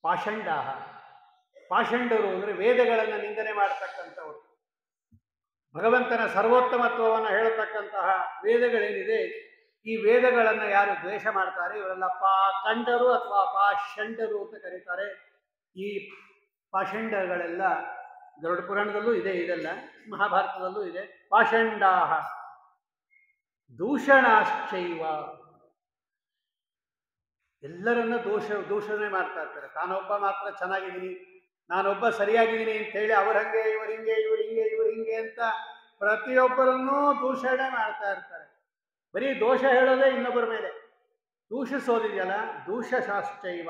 ಪಾಷಂಡಾಹ, ಪಾಷಂಡರು ಅಂದರೆ ವೇದಗಳನ್ನು ನಿಂದನೆ ಮಾಡತಕ್ಕಂಥವರು, ಭಗವಂತನ ಸರ್ವೋತ್ತಮತ್ವವನ್ನು ಹೇಳತಕ್ಕಂತಹ ವೇದಗಳೇನಿದೆ, ಈ ವೇದಗಳನ್ನು ಯಾರು ದ್ವೇಷ ಮಾಡ್ತಾರೆ ಇವರೆಲ್ಲ ಪಾಖಂಡರು ಅಥವಾ ಪಾಷಂಡರು ಅಂತ ಕರೀತಾರೆ. ಈ ಪಾಷಂಡಗಳೆಲ್ಲ ಗರುಡ ಪುರಾಣದಲ್ಲೂ ಇದೆ, ಇದೆಲ್ಲ ಮಹಾಭಾರತದಲ್ಲೂ ಇದೆ. ಪಾಷಂಡಾಹ ದೂಷಣಾಶ್ಚೈವ, ಎಲ್ಲರನ್ನ ದೂಷಣೆ ಮಾಡ್ತಾ ಇರ್ತಾರೆ. ತಾನೊಬ್ಬ ಮಾತ್ರ ಚೆನ್ನಾಗಿದ್ದೀನಿ, ನಾನೊಬ್ಬ ಸರಿಯಾಗಿದ್ದೀನಿ ಅಂತ ಹೇಳಿ ಅವ್ರ ಹಂಗೆ ಇವ್ರ ಹಿಂಗೆ ಇವ್ರ ಹಿಂಗೆ ಇವ್ರ ಹಿಂಗೆ ಅಂತ ಪ್ರತಿಯೊಬ್ಬರನ್ನೂ ದೂಷಣೆ ಮಾಡ್ತಾ ಇರ್ತಾರೆ. ಬರೀ ದೋಷ ಹೇಳೋದೇ ಇನ್ನೊಬ್ಬರ ಮೇಲೆ, ದೂಷಿಸೋದಿದೆಯಲ್ಲ, ದೂಷಶಾಶ್ಚೈವ.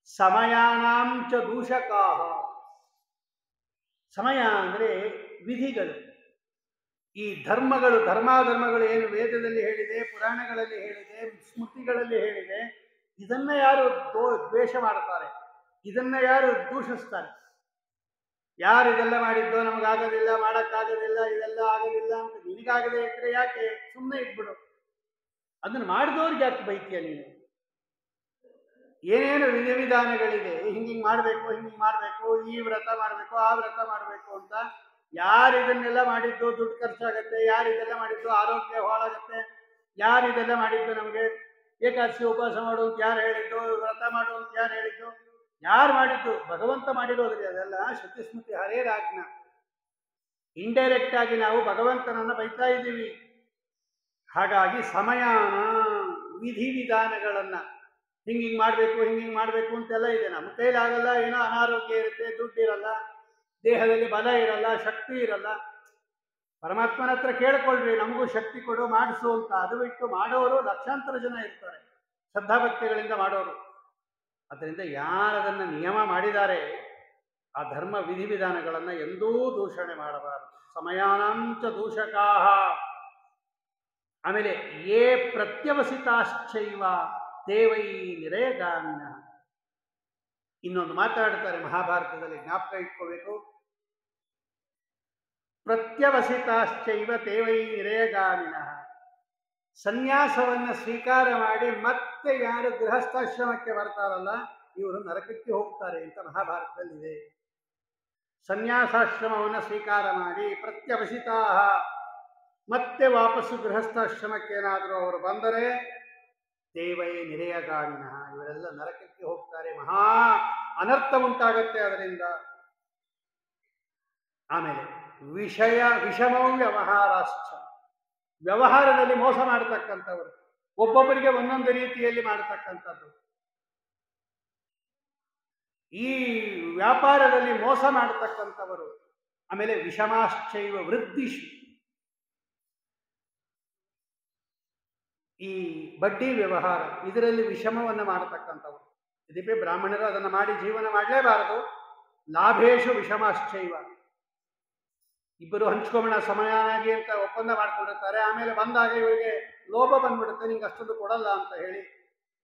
ಸಮಯಾನಾಂಚ ದೂಷಕಾಹ, ಸಮಯ ಅಂದರೆ ವಿಧಿಗಳು, ಈ ಧರ್ಮಗಳು, ಧರ್ಮಾಧರ್ಮಗಳು ಏನು ವೇದದಲ್ಲಿ ಹೇಳಿದೆ, ಪುರಾಣಗಳಲ್ಲಿ ಹೇಳಿದೆ, ಸ್ಮೃತಿಗಳಲ್ಲಿ ಹೇಳಿದೆ, ಇದನ್ನ ಯಾರು ದ್ವೇಷ ಮಾಡ್ತಾರೆ, ಇದನ್ನ ಯಾರು ದೂಷಿಸ್ತಾರೆ, ಯಾರು ಇದೆಲ್ಲ ಮಾಡಿದ್ದೋ ನಮಗಾಗೋದಿಲ್ಲ, ಮಾಡೋಕ್ಕಾಗೋದಿಲ್ಲ, ಇದೆಲ್ಲ ಆಗೋದಿಲ್ಲ ಅಂತ ನಿನಗಾಗದೆ ಇದ್ರೆ ಯಾಕೆ ಸುಮ್ಮನೆ ಇದ್ಬಿಡು, ಅದನ್ನು ಮಾಡಿದವ್ರಿಗೆ ಯಾಕೆ ಬೈತೀಯ ನೀನು? ಏನೇನು ವಿಧಿವಿಧಾನಗಳಿದೆ, ಹಿಂಗಿಂಗ್ ಮಾಡಬೇಕು, ಹಿಂಗಿಂಗ್ ಮಾಡಬೇಕು, ಈ ವ್ರತ ಮಾಡಬೇಕು, ಆ ವ್ರತ ಮಾಡಬೇಕು ಅಂತ, ಯಾರು ಇದನ್ನೆಲ್ಲ ಮಾಡಿದ್ದು ದುಡ್ಡು ಖರ್ಚಾಗತ್ತೆ, ಯಾರು ಇದೆಲ್ಲ ಮಾಡಿದ್ದು ಆರೋಗ್ಯ ಹಾಳಾಗತ್ತೆ, ಯಾರು ಇದೆಲ್ಲ ಮಾಡಿದ್ದು ನಮಗೆ ಏಕಾದಶಿ ಉಪವಾಸ ಮಾಡು ಅಂತ ಯಾರು ಹೇಳಿದ್ದು, ವ್ರತ ಮಾಡು ಅಂತ ಯಾರು ಹೇಳಿದ್ದು, ಯಾರು ಮಾಡಿದ್ದು? ಭಗವಂತ ಮಾಡಿರೋದ್ರಿ ಅದೆಲ್ಲ. ಶ್ರುತಿ ಸ್ಮೃತಿ ಹರೇರಾಜ್ಞ. ಇಂಡೈರೆಕ್ಟ್ ಆಗಿ ನಾವು ಭಗವಂತನನ್ನ ಬೈತಾ ಇದ್ದೀವಿ. ಹಾಗಾಗಿ ಸಮಯಾನ, ವಿಧಿವಿಧಾನಗಳನ್ನ ಹಿಂಗಿಂಗ್ ಮಾಡಬೇಕು, ಹಿಂಗಿಂಗ್ ಮಾಡಬೇಕು ಅಂತೆಲ್ಲ ಇದೆ. ನಮ್ಮ ಕೈಲಾಗಲ್ಲ, ಏನೋ ಅನಾರೋಗ್ಯ ಇರುತ್ತೆ, ದುಡ್ಡಿರಲ್ಲ, ದೇಹದಲ್ಲಿ ಬಲ ಇರಲ್ಲ, ಶಕ್ತಿ ಇರಲ್ಲ. ಪರಮಾತ್ಮನ ಹತ್ರ ಕೇಳ್ಕೊಳ್ರಿ, ನಮಗೂ ಶಕ್ತಿ ಕೊಡು, ಮಾಡಿಸು ಅಂತ. ಅದು ಬಿಟ್ಟು ಮಾಡೋರು ಲಕ್ಷಾಂತರ ಜನ ಇರ್ತಾರೆ, ಶ್ರದ್ಧಾಭಕ್ತಿಗಳಿಂದ ಮಾಡೋರು. ಅದರಿಂದ ಯಾರದನ್ನು ನಿಯಮ ಮಾಡಿದ್ದಾರೆ ಆ ಧರ್ಮ ವಿಧಿವಿಧಾನಗಳನ್ನು ಎಂದೂ ದೂಷಣೆ ಮಾಡಬಾರದು. ಸಮಯಾನಾಂಚ ದೂಷಕಾಹ. ಆಮೇಲೆ ಯೇ ಪ್ರತ್ಯವಸಿತಾಶ್ಚೈವ ದೇವೈ ನಿರಯಗಾಮಿನ. ಇನ್ನೊಂದು ಮಾತಾಡ್ತಾರೆ ಮಹಾಭಾರತದಲ್ಲಿ, ಜ್ಞಾಪಕ ಇಟ್ಕೋಬೇಕು. ಪ್ರತ್ಯವಸಿತಾಶ್ಚೈವ ದೇವೈ ನಿರಯಗಾಮಿನ. ಸನ್ಯಾಸವನ್ನು ಸ್ವೀಕಾರ ಮಾಡಿ ಮತ್ತೆ ಯಾರು ಗೃಹಸ್ಥಾಶ್ರಮಕ್ಕೆ ಬರ್ತಾರಲ್ಲ ಇವರು ನರಕಕ್ಕೆ ಹೋಗ್ತಾರೆ ಅಂತ ಮಹಾಭಾರತದಲ್ಲಿದೆ. ಸನ್ಯಾಸಾಶ್ರಮವನ್ನು ಸ್ವೀಕಾರ ಮಾಡಿ ಪ್ರತ್ಯವಸಿತಾ, ಮತ್ತೆ ವಾಪಸ್ಸು ಗೃಹಸ್ಥಾಶ್ರಮಕ್ಕೆ ಏನಾದರೂ ಅವರು ಬಂದರೆ ದೇವೈ ನಿರಯಗಾಮಿನ, ಇವರೆಲ್ಲ ನರಕಕ್ಕೆ ಹೋಗ್ತಾರೆ. ಮಹಾ ಅನರ್ಥ ಉಂಟಾಗತ್ತೆ ಅದರಿಂದ. ಆಮೇಲೆ ವಿಷಮೌ ವ್ಯವಹಾರಾಶ್ಚ, ವ್ಯವಹಾರದಲ್ಲಿ ಮೋಸ ಮಾಡತಕ್ಕಂಥವರು, ಒಬ್ಬೊಬ್ಬರಿಗೆ ಒಂದೊಂದು ರೀತಿಯಲ್ಲಿ ಮಾಡತಕ್ಕಂಥದ್ದು. ಈ ವ್ಯಾಪಾರದಲ್ಲಿ ಮೋಸ ಮಾಡತಕ್ಕಂಥವರು. ಆಮೇಲೆ ವಿಷಮಾಶ್ಚೈವ ವೃದ್ಧಿಷು, ಈ ಬಡ್ಡಿ ವ್ಯವಹಾರ ಇದರಲ್ಲಿ ವಿಷಮವನ್ನು ಮಾಡತಕ್ಕಂಥವರು. ಇದಕ್ಕೆ ಬ್ರಾಹ್ಮಣರು ಅದನ್ನು ಮಾಡಿ ಜೀವನ ಮಾಡಲೇಬಾರದು. ಲಾಭೇಶು ವಿಷಮಾಶ್ಚೈವ, ಇಬ್ಬರು ಹಂಚ್ಕೊಂಬಣ ಸಮಯಾಗಿ ಅಂತ ಒಪ್ಪಂದ ಮಾಡ್ಕೊಂಡಿರ್ತಾರೆ. ಆಮೇಲೆ ಬಂದಾಗ ಇವರಿಗೆ ಲೋಭ ಬಂದ್ಬಿಡುತ್ತೆ, ನಿಂಗೆ ಅಷ್ಟೊಂದು ಕೊಡಲ್ಲ ಅಂತ ಹೇಳಿ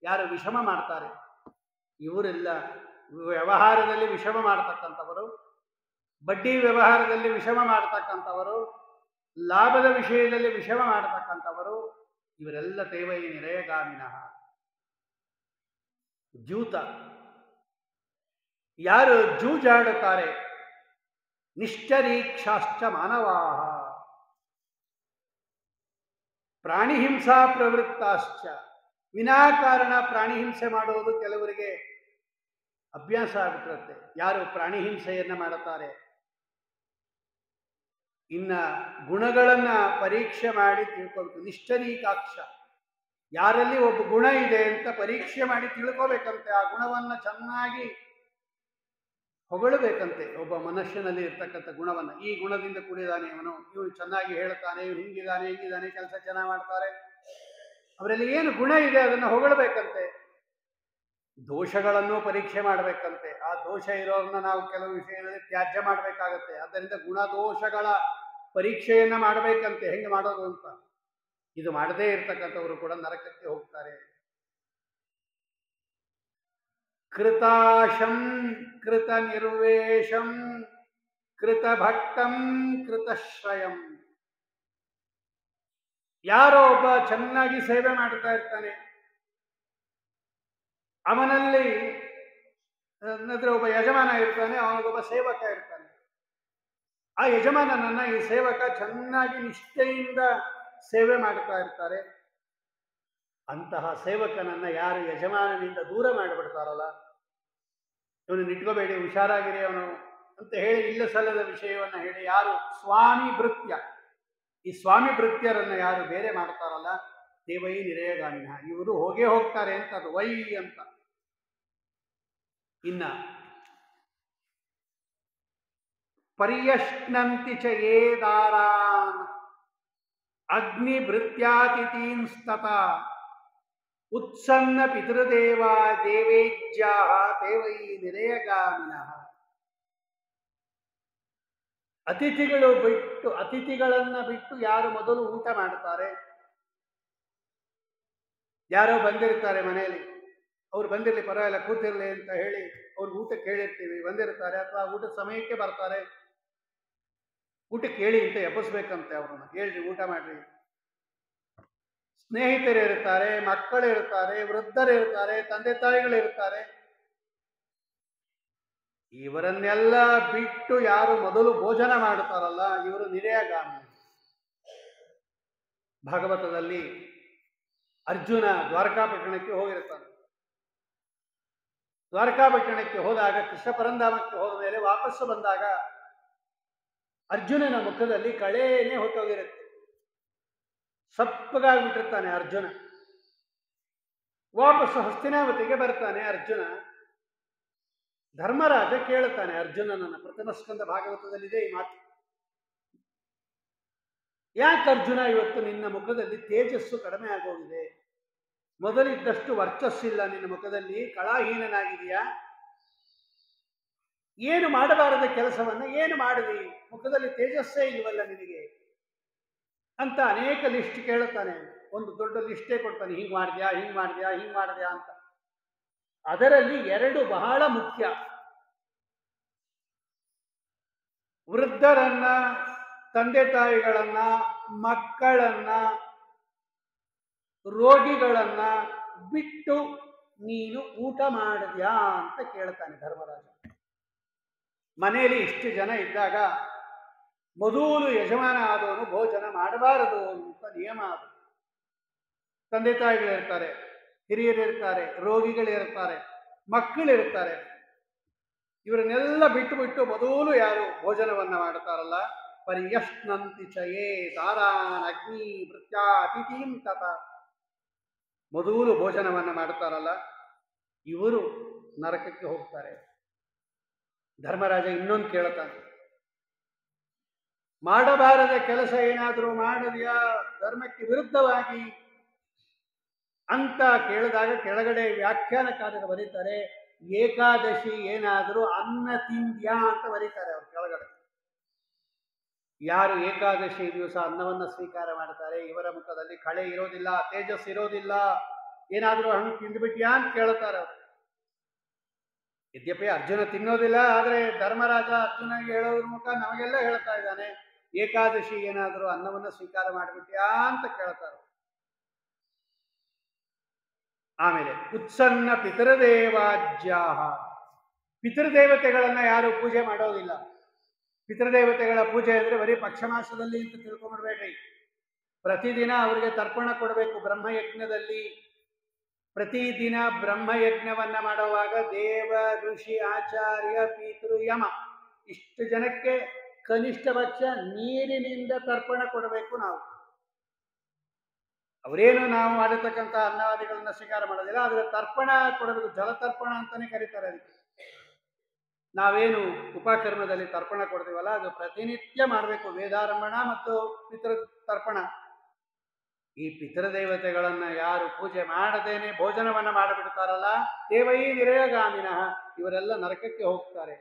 ಯಾರು ವಿಷಮ ಮಾಡ್ತಾರೆ ಇವರೆಲ್ಲ ವ್ಯವಹಾರದಲ್ಲಿ ವಿಷಮ ಮಾಡತಕ್ಕಂಥವರು, ಬಡ್ಡಿ ವ್ಯವಹಾರದಲ್ಲಿ ವಿಷಮ ಮಾಡತಕ್ಕಂಥವರು, ಲಾಭದ ವಿಷಯದಲ್ಲಿ ವಿಷಮ ಮಾಡತಕ್ಕಂಥವರು, ಇವರೆಲ್ಲ ದೇವೈ ನಿರಯಗಾಮಿನಃ. ಜೂತ, ಯಾರು ಜೂಜಾಡುತ್ತಾರೆ. ನಿಶ್ಚರೀಕ್ಷಾಶ್ಚ ಮಾನವಾಹ, ಪ್ರಾಣಿಹಿಂಸಾ ಪ್ರವೃತ್ತಾಶ್ಚ, ವಿನಾಕಾರಣ ಪ್ರಾಣಿಹಿಂಸೆ ಮಾಡುವುದು ಕೆಲವರಿಗೆ ಅಭ್ಯಾಸ ಆಗಿರುತ್ತೆ. ಯಾರು ಪ್ರಾಣಿಹಿಂಸೆಯನ್ನ ಮಾಡುತ್ತಾರೆ, ಇನ್ನ ಗುಣಗಳನ್ನ ಪರೀಕ್ಷೆ ಮಾಡಿ ತಿಳ್ಕೊಬೇಕು. ನಿಶ್ಚರೀಕಾಕ್ಷ, ಯಾರಲ್ಲಿ ಒಬ್ಬ ಗುಣ ಇದೆ ಅಂತ ಪರೀಕ್ಷೆ ಮಾಡಿ ತಿಳ್ಕೋಬೇಕಂತೆ. ಆ ಗುಣವನ್ನ ಚೆನ್ನಾಗಿ ಹೊಗಳಬೇಕಂತೆ. ಒಬ್ಬ ಮನುಷ್ಯನಲ್ಲಿ ಇರ್ತಕ್ಕಂಥ ಗುಣವನ್ನ, ಈ ಗುಣದಿಂದ ಕೂಡಿದಾನೆ ಇವನು, ಇವನು ಚೆನ್ನಾಗಿ ಹೇಳ್ತಾನೆ, ಇವನು ಹಿಂಗಿದ್ದಾನೆ, ಹಿಂಗಿದ್ದಾನೆ, ಕೆಲಸ ಚೆನ್ನಾಗಿ ಮಾಡ್ತಾರೆ, ಅವರಲ್ಲಿ ಏನು ಗುಣ ಇದೆ ಅದನ್ನು ಹೊಗಳಬೇಕಂತೆ, ದೋಷಗಳನ್ನು ಪರೀಕ್ಷೆ ಮಾಡಬೇಕಂತೆ. ಆ ದೋಷ ಇರೋರನ್ನ ನಾವು ಕೆಲವು ವಿಷಯಗಳಲ್ಲಿ ತ್ಯಾಜ್ಯ ಮಾಡಬೇಕಾಗತ್ತೆ. ಆದ್ದರಿಂದ ಗುಣದೋಷಗಳ ಪರೀಕ್ಷೆಯನ್ನ ಮಾಡಬೇಕಂತೆ. ಹೆಂಗೆ ಮಾಡೋದು ಅಂತ. ಇದು ಮಾಡದೇ ಇರ್ತಕ್ಕಂಥವರು ಕೂಡ ನರಕಕ್ಕೆ ಹೋಗ್ತಾರೆ. ಕೃತಾಶಂ ಕೃತ ನಿರ್ವೇಶಂ ಕೃತ ಭಕ್ತಂ ಕೃತಶ್ರಯಂ. ಯಾರೋ ಒಬ್ಬ ಚೆನ್ನಾಗಿ ಸೇವೆ ಮಾಡ್ತಾ ಇರ್ತಾನೆ, ಅವನಲ್ಲಿ ಒಬ್ಬ ಯಜಮಾನ ಇರ್ತಾನೆ, ಅವನಿಗೊಬ್ಬ ಸೇವಕ ಇರ್ತಾನೆ. ಆ ಯಜಮಾನನನ್ನ ಈ ಸೇವಕ ಚೆನ್ನಾಗಿ ನಿಷ್ಠೆಯಿಂದ ಸೇವೆ ಮಾಡ್ತಾ ಇರ್ತಾರೆ. ಅಂತಹ ಸೇವಕನನ್ನ ಯಾರು ಯಜಮಾನನಿಂದ ದೂರ ಮಾಡಿಬಿಡ್ತಾರಲ್ಲ, ಇವನು ಇಟ್ಕೋಬೇಡಿ, ಹುಷಾರಾಗಿರಿ ಅವನು ಅಂತ ಹೇಳಿ ಇಲ್ಲ ಸಲ್ಲದ ವಿಷಯವನ್ನ ಹೇಳಿ ಯಾರು ಸ್ವಾಮಿ ಭೃತ್ಯ, ಈ ಸ್ವಾಮಿ ಭೃತ್ಯರನ್ನ ಯಾರು ಬೇರೆ ಮಾಡ್ತಾರಲ್ಲ, ದೇವೈ ನಿರೇಯಗಾಮಿನ, ಇವರು ಹೋಗೇ ಹೋಗ್ತಾರೆ ಅಂತ. ಅದು ವೈ ಅಂತ. ಇನ್ನ ಪರ್ಯಶ್ನಂತಿ ಚ ಯೇ ದಾರಾನ್ ಅಗ್ನಿ ಭೃತ್ಯಾತಿಥೀಂಸ್ತತ ಉತ್ಸನ್ನ ಪಿತೃದೇವ ದೇವೇಜ್ಯಾ ದೇವೈ ನಿರೇಯಗಾಮಿನಃ. ಅತಿಥಿಗಳನ್ನ ಬಿಟ್ಟು ಯಾರು ಮೊದಲು ಊಟ ಮಾಡ್ತಾರೆ, ಯಾರೋ ಬಂದಿರ್ತಾರೆ ಮನೆಯಲ್ಲಿ, ಅವ್ರು ಬಂದಿರಲಿ ಪರವಾಗಿಲ್ಲ ಕೂತಿರ್ಲಿ ಅಂತ ಹೇಳಿ ಅವ್ರು ಊಟಕ್ಕೆ ಹೇಳಿರ್ತೀವಿ, ಬಂದಿರ್ತಾರೆ ಅಥವಾ ಊಟದ ಸಮಯಕ್ಕೆ ಬರ್ತಾರೆ, ಊಟಕ್ಕೆ ಹೇಳಿ ಅಂತ ಎಬ್ಬಿಸ್ಬೇಕಂತೆ ಅವ್ರನ್ನ, ಹೇಳ್ರಿ ಊಟ ಮಾಡ್ರಿ. ಸ್ನೇಹಿತರು ಇರ್ತಾರೆ, ಮಕ್ಕಳು ಇರ್ತಾರೆ, ವೃದ್ಧರು ಇರ್ತಾರೆ, ತಂದೆ ತಾಯಿಗಳು ಇರ್ತಾರೆ. ಇವರನ್ನೆಲ್ಲ ಬಿಟ್ಟು ಯಾರು ಮೊದಲು ಭೋಜನ ಮಾಡುತ್ತಾರಲ್ಲ, ಇವರು ನಿರೇಯಗಾಮಿ. ಭಾಗವತದಲ್ಲಿ ಅರ್ಜುನ ದ್ವಾರಕಾಪಟ್ಟಣಕ್ಕೆ ಹೋಗಿರ್ತಾನೆ. ದ್ವಾರಕಾಪಟ್ಟಣಕ್ಕೆ ಹೋದಾಗ, ಕೃಷ್ಣ ಪರಂಧಾಮಕ್ಕೆ ಹೋದ ಮೇಲೆ ವಾಪಸ್ಸು ಬಂದಾಗ ಅರ್ಜುನನ ಮುಖದಲ್ಲಿ ಕಳೇನೆ ಹೊತ್ತೋಗಿರುತ್ತೆ. ಸಪ್ಪಗಾಗ್ಬಿಟ್ಟಿರ್ತಾನೆ ಅರ್ಜುನ. ವಾಪಸ್ಸು ಹಸ್ತಿನಾವತಿಗೆ ಬರ್ತಾನೆ ಅರ್ಜುನ. ಧರ್ಮರಾಜ ಕೇಳುತ್ತಾನೆ ಅರ್ಜುನನನ್ನ. ಪ್ರಥಮ ಸ್ಕಂದ ಭಾಗವತದಲ್ಲಿದೆ ಈ ಮಾತು. ಯಾಕೆ ಅರ್ಜುನ ಇವತ್ತು ನಿನ್ನ ಮುಖದಲ್ಲಿ ತೇಜಸ್ಸು ಕಡಿಮೆ ಆಗೋಗಿದೆ, ಮೊದಲಿದ್ದಷ್ಟು ವರ್ಚಸ್ಸಿಲ್ಲ ನಿನ್ನ ಮುಖದಲ್ಲಿ, ಕಳಾಹೀನನಾಗಿದೆಯಾ, ಏನು ಮಾಡಬಾರದ ಕೆಲಸವನ್ನ ಏನು ಮಾಡಿದಿ, ಮುಖದಲ್ಲಿ ತೇಜಸ್ಸೇ ಇಲ್ವಲ್ಲ ನಿನಗೆ ಅಂತ ಅನೇಕ ಲಿಸ್ಟ್ ಕೇಳುತ್ತಾನೆ. ಒಂದು ದೊಡ್ಡ ಲಿಸ್ಟೇ ಕೊಡ್ತಾನೆ, ಹಿಂಗ್ ಮಾಡಿದ್ಯಾ ಹಿಂಗ್ ಮಾಡಿದ್ಯಾ ಹಿಂಗ್ ಮಾಡಿದ್ಯಾ ಅಂತ. ಅದರಲ್ಲಿ ಎರಡು ಬಹಳ ಮುಖ್ಯ. ವೃದ್ಧರನ್ನ, ತಂದೆ ತಾಯಿಗಳನ್ನ, ಮಕ್ಕಳನ್ನ, ರೋಗಿಗಳನ್ನ ಬಿಟ್ಟು ನೀನು ಊಟ ಮಾಡಿದ್ಯಾ ಅಂತ ಕೇಳ್ತಾನೆ ಧರ್ಮರಾಜ. ಮನೆಯಲ್ಲಿ ಇಷ್ಟು ಜನ ಇದ್ದಾಗ ಮೊದಲು ಯಜಮಾನ ಆದವನು ಭೋಜನ ಮಾಡಬಾರದು ಅಂತ ನಿಯಮ ಅದು. ತಂದೆ ತಾಯಿಗಳಿರ್ತಾರೆ, ಹಿರಿಯರಿರ್ತಾರೆ, ರೋಗಿಗಳಿರ್ತಾರೆ, ಮಕ್ಕಳಿರ್ತಾರೆ. ಇವರನ್ನೆಲ್ಲ ಬಿಟ್ಟು ಮೊದಲು ಯಾರು ಭೋಜನವನ್ನ ಮಾಡ್ತಾರಲ್ಲ, ಪರ್ಯಶ್ನಂತಿ ಚಯೇ ದಾರಾನ್ ಅಗ್ನಿ ಭೃತ್ಯಾ ಅತಿಥೀಂ ತತ, ಮೊದಲು ಭೋಜನವನ್ನ ಮಾಡ್ತಾರಲ್ಲ ಇವರು ನರಕಕ್ಕೆ ಹೋಗ್ತಾರೆ. ಧರ್ಮರಾಜ ಇನ್ನೊಂದು ಕೇಳ್ತಾನೆ, ಮಾಡಬಾರದ ಕೆಲಸ ಏನಾದರೂ ಮಾಡಿದ್ಯಾ ಧರ್ಮಕ್ಕೆ ವಿರುದ್ಧವಾಗಿ ಅಂತ ಕೇಳಿದಾಗ ಕೆಳಗಡೆ ವ್ಯಾಖ್ಯಾನಕಾರರು ಬರೀತಾರೆ, ಏಕಾದಶಿ ಏನಾದರೂ ಅನ್ನ ತಿಂದ್ಯಾ ಅಂತ ಬರೀತಾರೆ ಅವ್ರು ಕೆಳಗಡೆ. ಯಾರು ಏಕಾದಶಿ ದಿವಸ ಅನ್ನವನ್ನ ಸ್ವೀಕಾರ ಮಾಡ್ತಾರೆ ಇವರ ಮುಖದಲ್ಲಿ ಕಳೆ ಇರೋದಿಲ್ಲ, ತೇಜಸ್ ಇರೋದಿಲ್ಲ. ಏನಾದರೂ ಹಣ್ಣು ತಿಂದ್ಬಿಟ್ಯಾ ಅಂತ ಕೇಳ್ತಾರೆ ಅವರು. ಯದ್ಯಪಿ ಅರ್ಜುನ ತಿನ್ನೋದಿಲ್ಲ, ಆದರೆ ಧರ್ಮರಾಜ ಅರ್ಜುನಿಗೆ ಹೇಳೋದ್ರ ಮುಖ ನಮಗೆಲ್ಲ ಹೇಳ್ತಾ ಇದ್ದಾನೆ, ಏಕಾದಶಿ ಏನಾದರೂ ಅನ್ನವನ್ನ ಸ್ವೀಕಾರ ಮಾಡಿಬಿಟ್ಯಾ ಅಂತ ಕೇಳ್ತಾರೆ. ಆಮೇಲೆ ಉತ್ಸನ್ನ ಪಿತೃದೇವಾಜ್ಯಾಹ, ಪಿತೃದೇವತೆಗಳನ್ನ ಯಾರು ಪೂಜೆ ಮಾಡೋದಿಲ್ಲ. ಪಿತೃದೇವತೆಗಳ ಪೂಜೆ ಅಂದರೆ ಬರೀ ಪಕ್ಷಮಾಸದಲ್ಲಿ ಅಂತ ತಿಳ್ಕೊಂಡ್ಬಿಡ್ಬೇಡ್ರಿ. ಪ್ರತಿದಿನ ಅವರಿಗೆ ತರ್ಪಣ ಕೊಡಬೇಕು. ಬ್ರಹ್ಮಯಜ್ಞದಲ್ಲಿ ಪ್ರತಿದಿನ ಬ್ರಹ್ಮಯಜ್ಞವನ್ನ ಮಾಡುವಾಗ ದೇವ, ಋಷಿ, ಆಚಾರ್ಯ, ಪಿತೃ, ಯಮ ಇಷ್ಟು ಜನಕ್ಕೆ ಕನಿಷ್ಠ ಪಕ್ಷ ನೀರಿನಿಂದ ತರ್ಪಣ ಕೊಡಬೇಕು ನಾವು. ಅವರೇನು ನಾವು ಮಾಡಿರ್ತಕ್ಕಂಥ ಅನ್ನವಾದಿಗಳನ್ನ ಸ್ವೀಕಾರ ಮಾಡೋದಿಲ್ಲ, ಆದರೆ ತರ್ಪಣ ಕೊಡಬೇಕು. ಜಲತರ್ಪಣ ಅಂತಾನೆ ಕರೀತಾರೆ ಅದಕ್ಕೆ. ನಾವೇನು ಉಪಕರ್ಮದಲ್ಲಿ ತರ್ಪಣ ಕೊಡ್ತೀವಲ್ಲ ಅದು ಪ್ರತಿನಿತ್ಯ ಮಾಡಬೇಕು. ವೇದಾರಂಭಣ ಮತ್ತು ಪಿತೃ ತರ್ಪಣ ಈ ಪಿತೃದೇವತೆಗಳನ್ನ ಯಾರು ಪೂಜೆ ಮಾಡದೇನೆ ಭೋಜನವನ್ನ ಮಾಡಿಬಿಡ್ತಾರಲ್ಲ, ದೇವೈ ನಿರಯಗಾಮಿನಃ, ಇವರೆಲ್ಲ ನರಕಕ್ಕೆ ಹೋಗ್ತಾರೆ.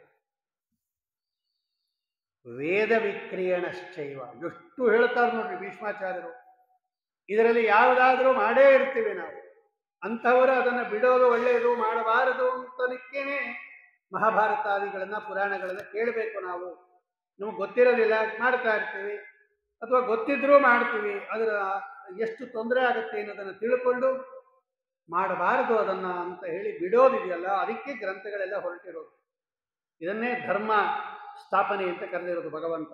ವೇದ ವಿಕ್ರಿಯಣಶ್ಚೈವ, ಎಷ್ಟು ಹೇಳ್ತಾರೆ ನೋಡ್ರಿ ಭೀಷ್ಮಾಚಾರ್ಯರು. ಇದರಲ್ಲಿ ಯಾವುದಾದ್ರೂ ಮಾಡೇ ಇರ್ತೀವಿ ನಾವು, ಅಂಥವರು ಅದನ್ನು ಬಿಡೋದು ಒಳ್ಳೆಯದು, ಮಾಡಬಾರದು ಅಂತನಕ್ಕೇನೆ ಮಹಾಭಾರತಾದಿಗಳನ್ನ ಪುರಾಣಗಳನ್ನ ಕೇಳಬೇಕು ನಾವು. ನಮಗೆ ಗೊತ್ತಿರೋದಿಲ್ಲ, ಮಾಡ್ತಾ ಇರ್ತೀವಿ, ಅಥವಾ ಗೊತ್ತಿದ್ರೂ ಮಾಡ್ತೀವಿ. ಅದರ ಎಷ್ಟು ತೊಂದರೆ ಆಗುತ್ತೆ ಅನ್ನೋದನ್ನು ತಿಳ್ಕೊಂಡು ಮಾಡಬಾರದು ಅದನ್ನ ಅಂತ ಹೇಳಿ ಬಿಡೋದಿದೆಯಲ್ಲ, ಅದಕ್ಕೆ ಗ್ರಂಥಗಳೆಲ್ಲ ಹೊರಟಿರೋದು. ಇದನ್ನೇ ಧರ್ಮ ಸ್ಥಾಪನೆ ಅಂತ ಕರೆದಿರೋದು ಭಗವಂತ.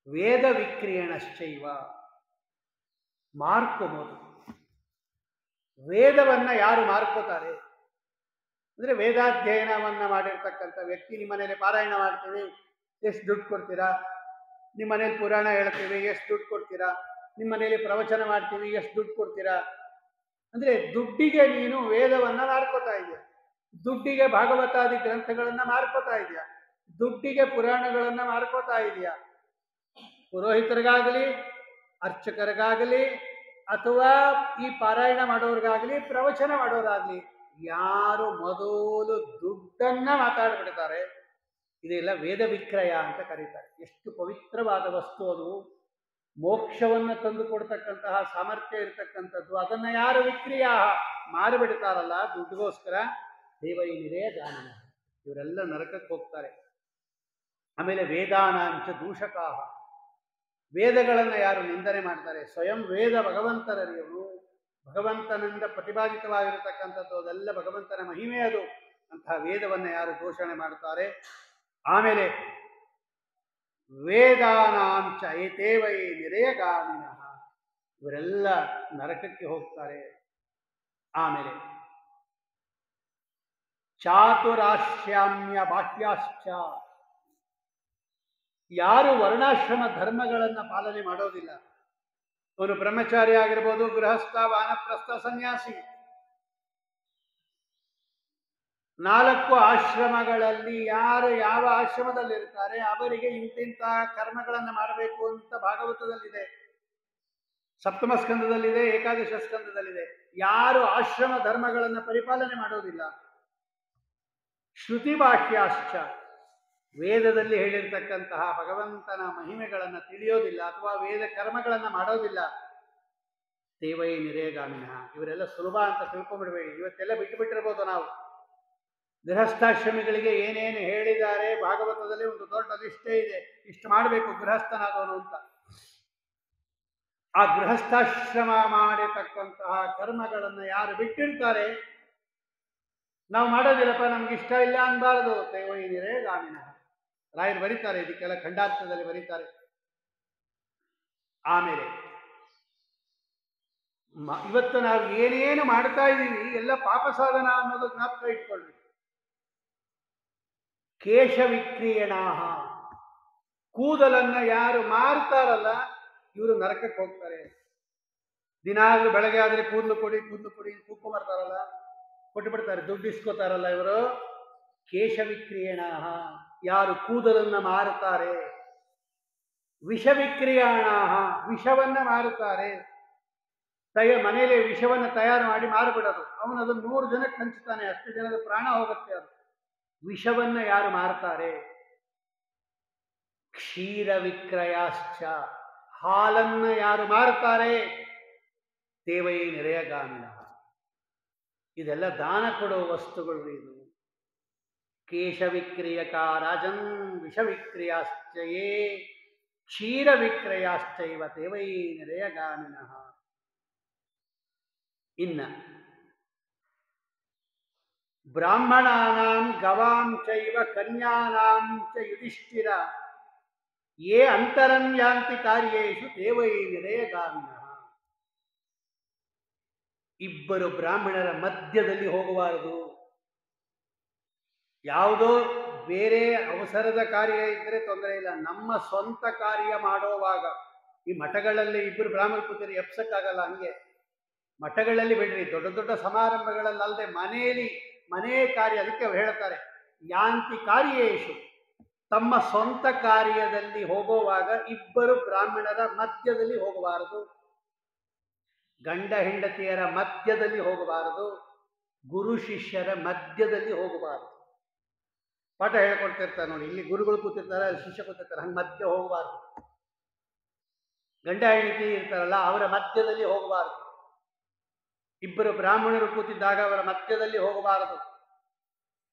ವೇದ ವಿಕ್ರಿಯಣಶ್ಚೈವ, ಮಾರ್ಕೋಬೋದು. ವೇದವನ್ನ ಯಾರು ಮಾರ್ಕೋತಾರೆ ಅಂದ್ರೆ ವೇದಾಧ್ಯಯನವನ್ನ ಮಾಡಿರ್ತಕ್ಕಂಥ ವ್ಯಕ್ತಿ. ನಿಮ್ಮ ಮನೇಲಿ ಪಾರಾಯಣ ಮಾಡ್ತೀವಿ, ಎಷ್ಟು ದುಡ್ಡು ಕೊಡ್ತೀರಾ? ನಿಮ್ಮ ಮನೇಲಿ ಪುರಾಣ ಹೇಳ್ತೀವಿ, ಎಷ್ಟು ದುಡ್ಡು ಕೊಡ್ತೀರಾ? ನಿಮ್ಮ ಮನೇಲಿ ಪ್ರವಚನ ಮಾಡ್ತೀವಿ, ಎಷ್ಟು ದುಡ್ಡು ಕೊಡ್ತೀರಾ? ಅಂದ್ರೆ ದುಡ್ಡಿಗೆ ನೀನು ವೇದವನ್ನ ಮಾರ್ಕೋತಾ ಇದೆಯಾ, ದುಡ್ಡಿಗೆ ಭಾಗವತಾದಿ ಗ್ರಂಥಗಳನ್ನ ಮಾರ್ಕೋತಾ ಇದೆಯಾ, ದುಡ್ಡಿಗೆ ಪುರಾಣಗಳನ್ನ ಮಾರ್ಕೋತಾ ಇದೆಯಾ? ಪುರೋಹಿತರಿಗಾಗಲಿ, ಅರ್ಚಕರಿಗಾಗಲಿ, ಅಥವಾ ಈ ಪಾರಾಯಣ ಮಾಡೋರಿಗಾಗಲಿ, ಪ್ರವಚನ ಮಾಡೋರಾಗ್ಲಿ, ಯಾರು ಮೊದಲು ದುಡ್ಡನ್ನ ಮಾತಾಡ್ಬಿಡ್ತಾರೆ, ಇದೆಲ್ಲ ವೇದ ವಿಕ್ರಯ ಅಂತ ಕರೀತಾರೆ. ಎಷ್ಟು ಪವಿತ್ರವಾದ ವಸ್ತು ಅದು, ಮೋಕ್ಷವನ್ನು ತಂದು ಕೊಡ್ತಕ್ಕಂತಹ ಸಾಮರ್ಥ್ಯ ಇರತಕ್ಕಂಥದ್ದು. ಅದನ್ನ ಯಾರು ವಿಕ್ರಿಯ ಮಾರಿಬಿಡ್ತಾರಲ್ಲ ದುಡ್ಡಿಗೋಸ್ಕರ, ದೇವೈ ನಿರಯಗಾಮಿನ, ಇವರೆಲ್ಲ ನರಕಕ್ಕೆ ಹೋಗ್ತಾರೆ. ಆಮೇಲೆ ವೇದಾನಾಂಚ ದೂಷಕಾಹ, ವೇದಗಳನ್ನು ಯಾರು ನಿಂದನೆ ಮಾಡ್ತಾರೆ, ಸ್ವಯಂ ವೇದ ಭಗವಂತನರಿಯವರು, ಭಗವಂತನಿಂದ ಪ್ರತಿಪಾದಿತವಾಗಿರತಕ್ಕಂಥದ್ದು, ಅದೆಲ್ಲ ಭಗವಂತನ ಮಹಿಮೆ ಅದು. ಅಂತಹ ವೇದವನ್ನು ಯಾರು ಘೋಷಣೆ ಮಾಡ್ತಾರೆ. ಆಮೇಲೆ ವೇದಾನಾಂಚ ಏತೇವೈ ನಿರಯಗಾಮಿನಃ, ಇವರೆಲ್ಲ ನರಕಕ್ಕೆ ಹೋಗ್ತಾರೆ. ಆಮೇಲೆ ಚಾತುರಾಶ್ಯಾಮ್ಯ ಬಾಹ್ಯಾಶ್ಚ, ಯಾರು ವರ್ಣಾಶ್ರಮ ಧರ್ಮಗಳನ್ನ ಪಾಲನೆ ಮಾಡೋದಿಲ್ಲ, ಅವನು ಬ್ರಹ್ಮಚಾರಿ ಆಗಿರ್ಬೋದು, ಗೃಹಸ್ಥ, ವಾನಪ್ರಸ್ಥ, ಸನ್ಯಾಸಿ, 4 ಆಶ್ರಮಗಳಲ್ಲಿ ಯಾರು ಯಾವ ಆಶ್ರಮದಲ್ಲಿರ್ತಾರೆ ಅವರಿಗೆ ಇಂತಿಂಥ ಕರ್ಮಗಳನ್ನು ಮಾಡಬೇಕು ಅಂತ ಭಾಗವತದಲ್ಲಿದೆ, ಸಪ್ತಮ ಸ್ಕಂದದಲ್ಲಿದೆ, ಏಕಾದಶ ಸ್ಕಂದದಲ್ಲಿದೆ. ಯಾರು ಆಶ್ರಮ ಧರ್ಮಗಳನ್ನು ಪರಿಪಾಲನೆ ಮಾಡೋದಿಲ್ಲ, ಶ್ರುತಿ ಬಾಹ್ಯಾಶ್ಚ, ವೇದದಲ್ಲಿ ಹೇಳಿರ್ತಕ್ಕಂತಹ ಭಗವಂತನ ಮಹಿಮೆಗಳನ್ನು ತಿಳಿಯೋದಿಲ್ಲ ಅಥವಾ ವೇದ ಕರ್ಮಗಳನ್ನು ಮಾಡೋದಿಲ್ಲ, ದೇವೈ ನಿರಯಗಾಮಿನಃ, ಇವರೆಲ್ಲ ಸುಲಭ ಅಂತ ತಿಳ್ಕೊಂಡ್ಬಿಡ್ಬೇಡಿ. ಇವತ್ತೆಲ್ಲ ಬಿಟ್ಟುಬಿಟ್ಟಿರ್ಬೋದು ನಾವು. ಗೃಹಸ್ಥಾಶ್ರಮಿಗಳಿಗೆ ಏನೇನು ಹೇಳಿದ್ದಾರೆ ಭಾಗವತದಲ್ಲಿ ಒಂದು ದೊಡ್ಡ ಲಿಸ್ಟೇ ಇದೆ, ಇಷ್ಟು ಮಾಡಬೇಕು ಗೃಹಸ್ಥನಾದವನು ಅಂತ. ಆ ಗೃಹಸ್ಥಾಶ್ರಮ ಮಾಡಿರ್ತಕ್ಕಂತಹ ಕರ್ಮಗಳನ್ನು ಯಾರು ಬಿಟ್ಟಿರ್ತಾರೆ, ನಾವು ಮಾಡೋದಿಲ್ಲಪ್ಪ, ನಮ್ಗೆ ಇಷ್ಟ ಇಲ್ಲ ಅನ್ಬಾರದು, ದೇವೈ ನಿರಯಗಾಮಿನಃ. ರಾಯರು ಬರೀತಾರೆ, ಇದಕ್ಕೆಲ್ಲ ಖಂಡಾರ್ಥದಲ್ಲಿ ಬರೀತಾರೆ. ಆಮೇಲೆ ಇವತ್ತು ನಾವು ಏನೇನು ಮಾಡ್ತಾ ಇದ್ದೀವಿ ಎಲ್ಲ ಪಾಪ ಸಾಧನ ಅನ್ನೋದು ಜ್ಞಾಪಕ ಇಟ್ಕೊಳ್ಳಿ. ಕೇಶ ವಿಕ್ರಿಯಣಾಹ, ಕೂದಲನ್ನ ಯಾರು ಮಾರ್ತಾರಲ್ಲ ಇವರು ನರಕಕ್ಕೆ ಹೋಗ್ತಾರೆ. ದಿನಾಗ್ಲೂ ಬೆಳಗ್ಗೆ ಆದ್ರೆ ಕೂದಲು ಕೊಡಿ ಕೂತ್ಕೊ ಬರ್ತಾರಲ್ಲ, ಕೊಟ್ಟು ಬಿಡ್ತಾರೆ, ದುಡ್ಡು ಇಸ್ಕೋತಾರಲ್ಲ ಇವರು. ಕೇಶ ವಿಕ್ರಿಯಣಾಹ, ಯಾರು ಕೂದಲನ್ನ ಮಾರುತ್ತಾರೆ. ವಿಷ ವಿಕ್ರಿಯಾಣಾಹ, ವಿಷವನ್ನ ಮಾರುತ್ತಾರೆ. ಮನೆಯಲ್ಲಿ ವಿಷವನ್ನ ತಯಾರು ಮಾಡಿ ಮಾರಿಬಿಡೋದು, ಅವನು ಅದನ್ನು 100 ಜನಕ್ಕೆ ಹಂಚುತ್ತಾನೆ, ಅಷ್ಟು ಜನದ ಪ್ರಾಣ ಹೋಗುತ್ತೆ. ಅದು ವಿಷವನ್ನ ಯಾರು ಮಾರ್ತಾರೆ. ಕ್ಷೀರ ವಿಕ್ರಯಾಶ್ಚ, ಹಾಲನ್ನ ಯಾರು ಮಾರುತ್ತಾರೆ, ದೇವೈ ನಿರಯಗಾಮಿನಃ. ಇದೆಲ್ಲ ದಾನ ಕೊಡುವ ವಸ್ತುಗಳು. ಇದು ಕೇಶ ವಿಕ್ರಿಯಕ ರಾಜನ್ ವಿಷ ವಿಕ್ರಿಯಾಶ್ಚಯೇ ಕ್ಷೀರ ವಿಕ್ರಯಾಶ್ಚೈವ ದೇವೈ ನಿರಯಗಾಮಿನಃ. ಇನ್ನ ಬ್ರಾಹ್ಮಣಾನಾಂ ಗವಾಂ ಚೈವ ಕನ್ಯಾನಾಂ ಚ ಯುಧಿಷ್ಠಿರ ಯೇ ಅಂತರಂ ಯಾಂತಿ ಕಾರ್ಯೇಷು ದೇವೈ ನಿರಯಗಾಮಿನಃ. ಇಬ್ಬರು ಬ್ರಾಹ್ಮಣರ ಮಧ್ಯದಲ್ಲಿ ಹೋಗಬಾರದು. ಯಾವುದೋ ಬೇರೆ ಅವಸರದ ಕಾರ್ಯ ಇದ್ರೆ ತೊಂದರೆ ಇಲ್ಲ, ನಮ್ಮ ಸ್ವಂತ ಕಾರ್ಯ ಮಾಡೋವಾಗ ಈ ಮಠಗಳಲ್ಲಿ ಇಬ್ಬರು ಬ್ರಾಹ್ಮಣ ಕೂತಿರಿ ಎಪ್ಸಕ್ಕಾಗಲ್ಲ. ಹಂಗೆ ಮಠಗಳಲ್ಲಿ ಬಿಡ್ರಿ, ದೊಡ್ಡ ದೊಡ್ಡ ಸಮಾರಂಭಗಳಲ್ಲದೆ ಮನೆ ಕಾರ್ಯ, ಅದಕ್ಕೆ ಅವ್ರು ಹೇಳ್ತಾರೆ ಯಾಂತಿ ಕಾರ್ಯೇಶು, ತಮ್ಮ ಸ್ವಂತ ಕಾರ್ಯದಲ್ಲಿ ಹೋಗುವಾಗ ಇಬ್ಬರು ಬ್ರಾಹ್ಮಣರ ಮಧ್ಯದಲ್ಲಿ ಹೋಗಬಾರದು. ಗಂಡ ಹೆಂಡತಿಯರ ಮಧ್ಯದಲ್ಲಿ ಹೋಗಬಾರದು, ಗುರು ಶಿಷ್ಯರ ಮಧ್ಯದಲ್ಲಿ ಹೋಗಬಾರದು. ಪಾಠ ಹೇಳ್ಕೊಡ್ತಿರ್ತಾರೆ ನೋಡಿ, ಇಲ್ಲಿ ಗುರುಗಳು ಕೂತಿರ್ತಾರೆ, ಅಲ್ಲಿ ಶಿಷ್ಯ ಕೂತಿರ್ತಾರೆ, ಹಂಗೆ ಮಧ್ಯ ಹೋಗಬಾರ್ದು. ಗಂಡ ಹೆಂಡತಿ ಇರ್ತಾರಲ್ಲ ಅವರ ಮಧ್ಯದಲ್ಲಿ ಹೋಗಬಾರದು. ಇಬ್ಬರು ಬ್ರಾಹ್ಮಣರು ಕೂತಿದ್ದಾಗ ಅವರ ಮಧ್ಯದಲ್ಲಿ ಹೋಗಬಾರದು.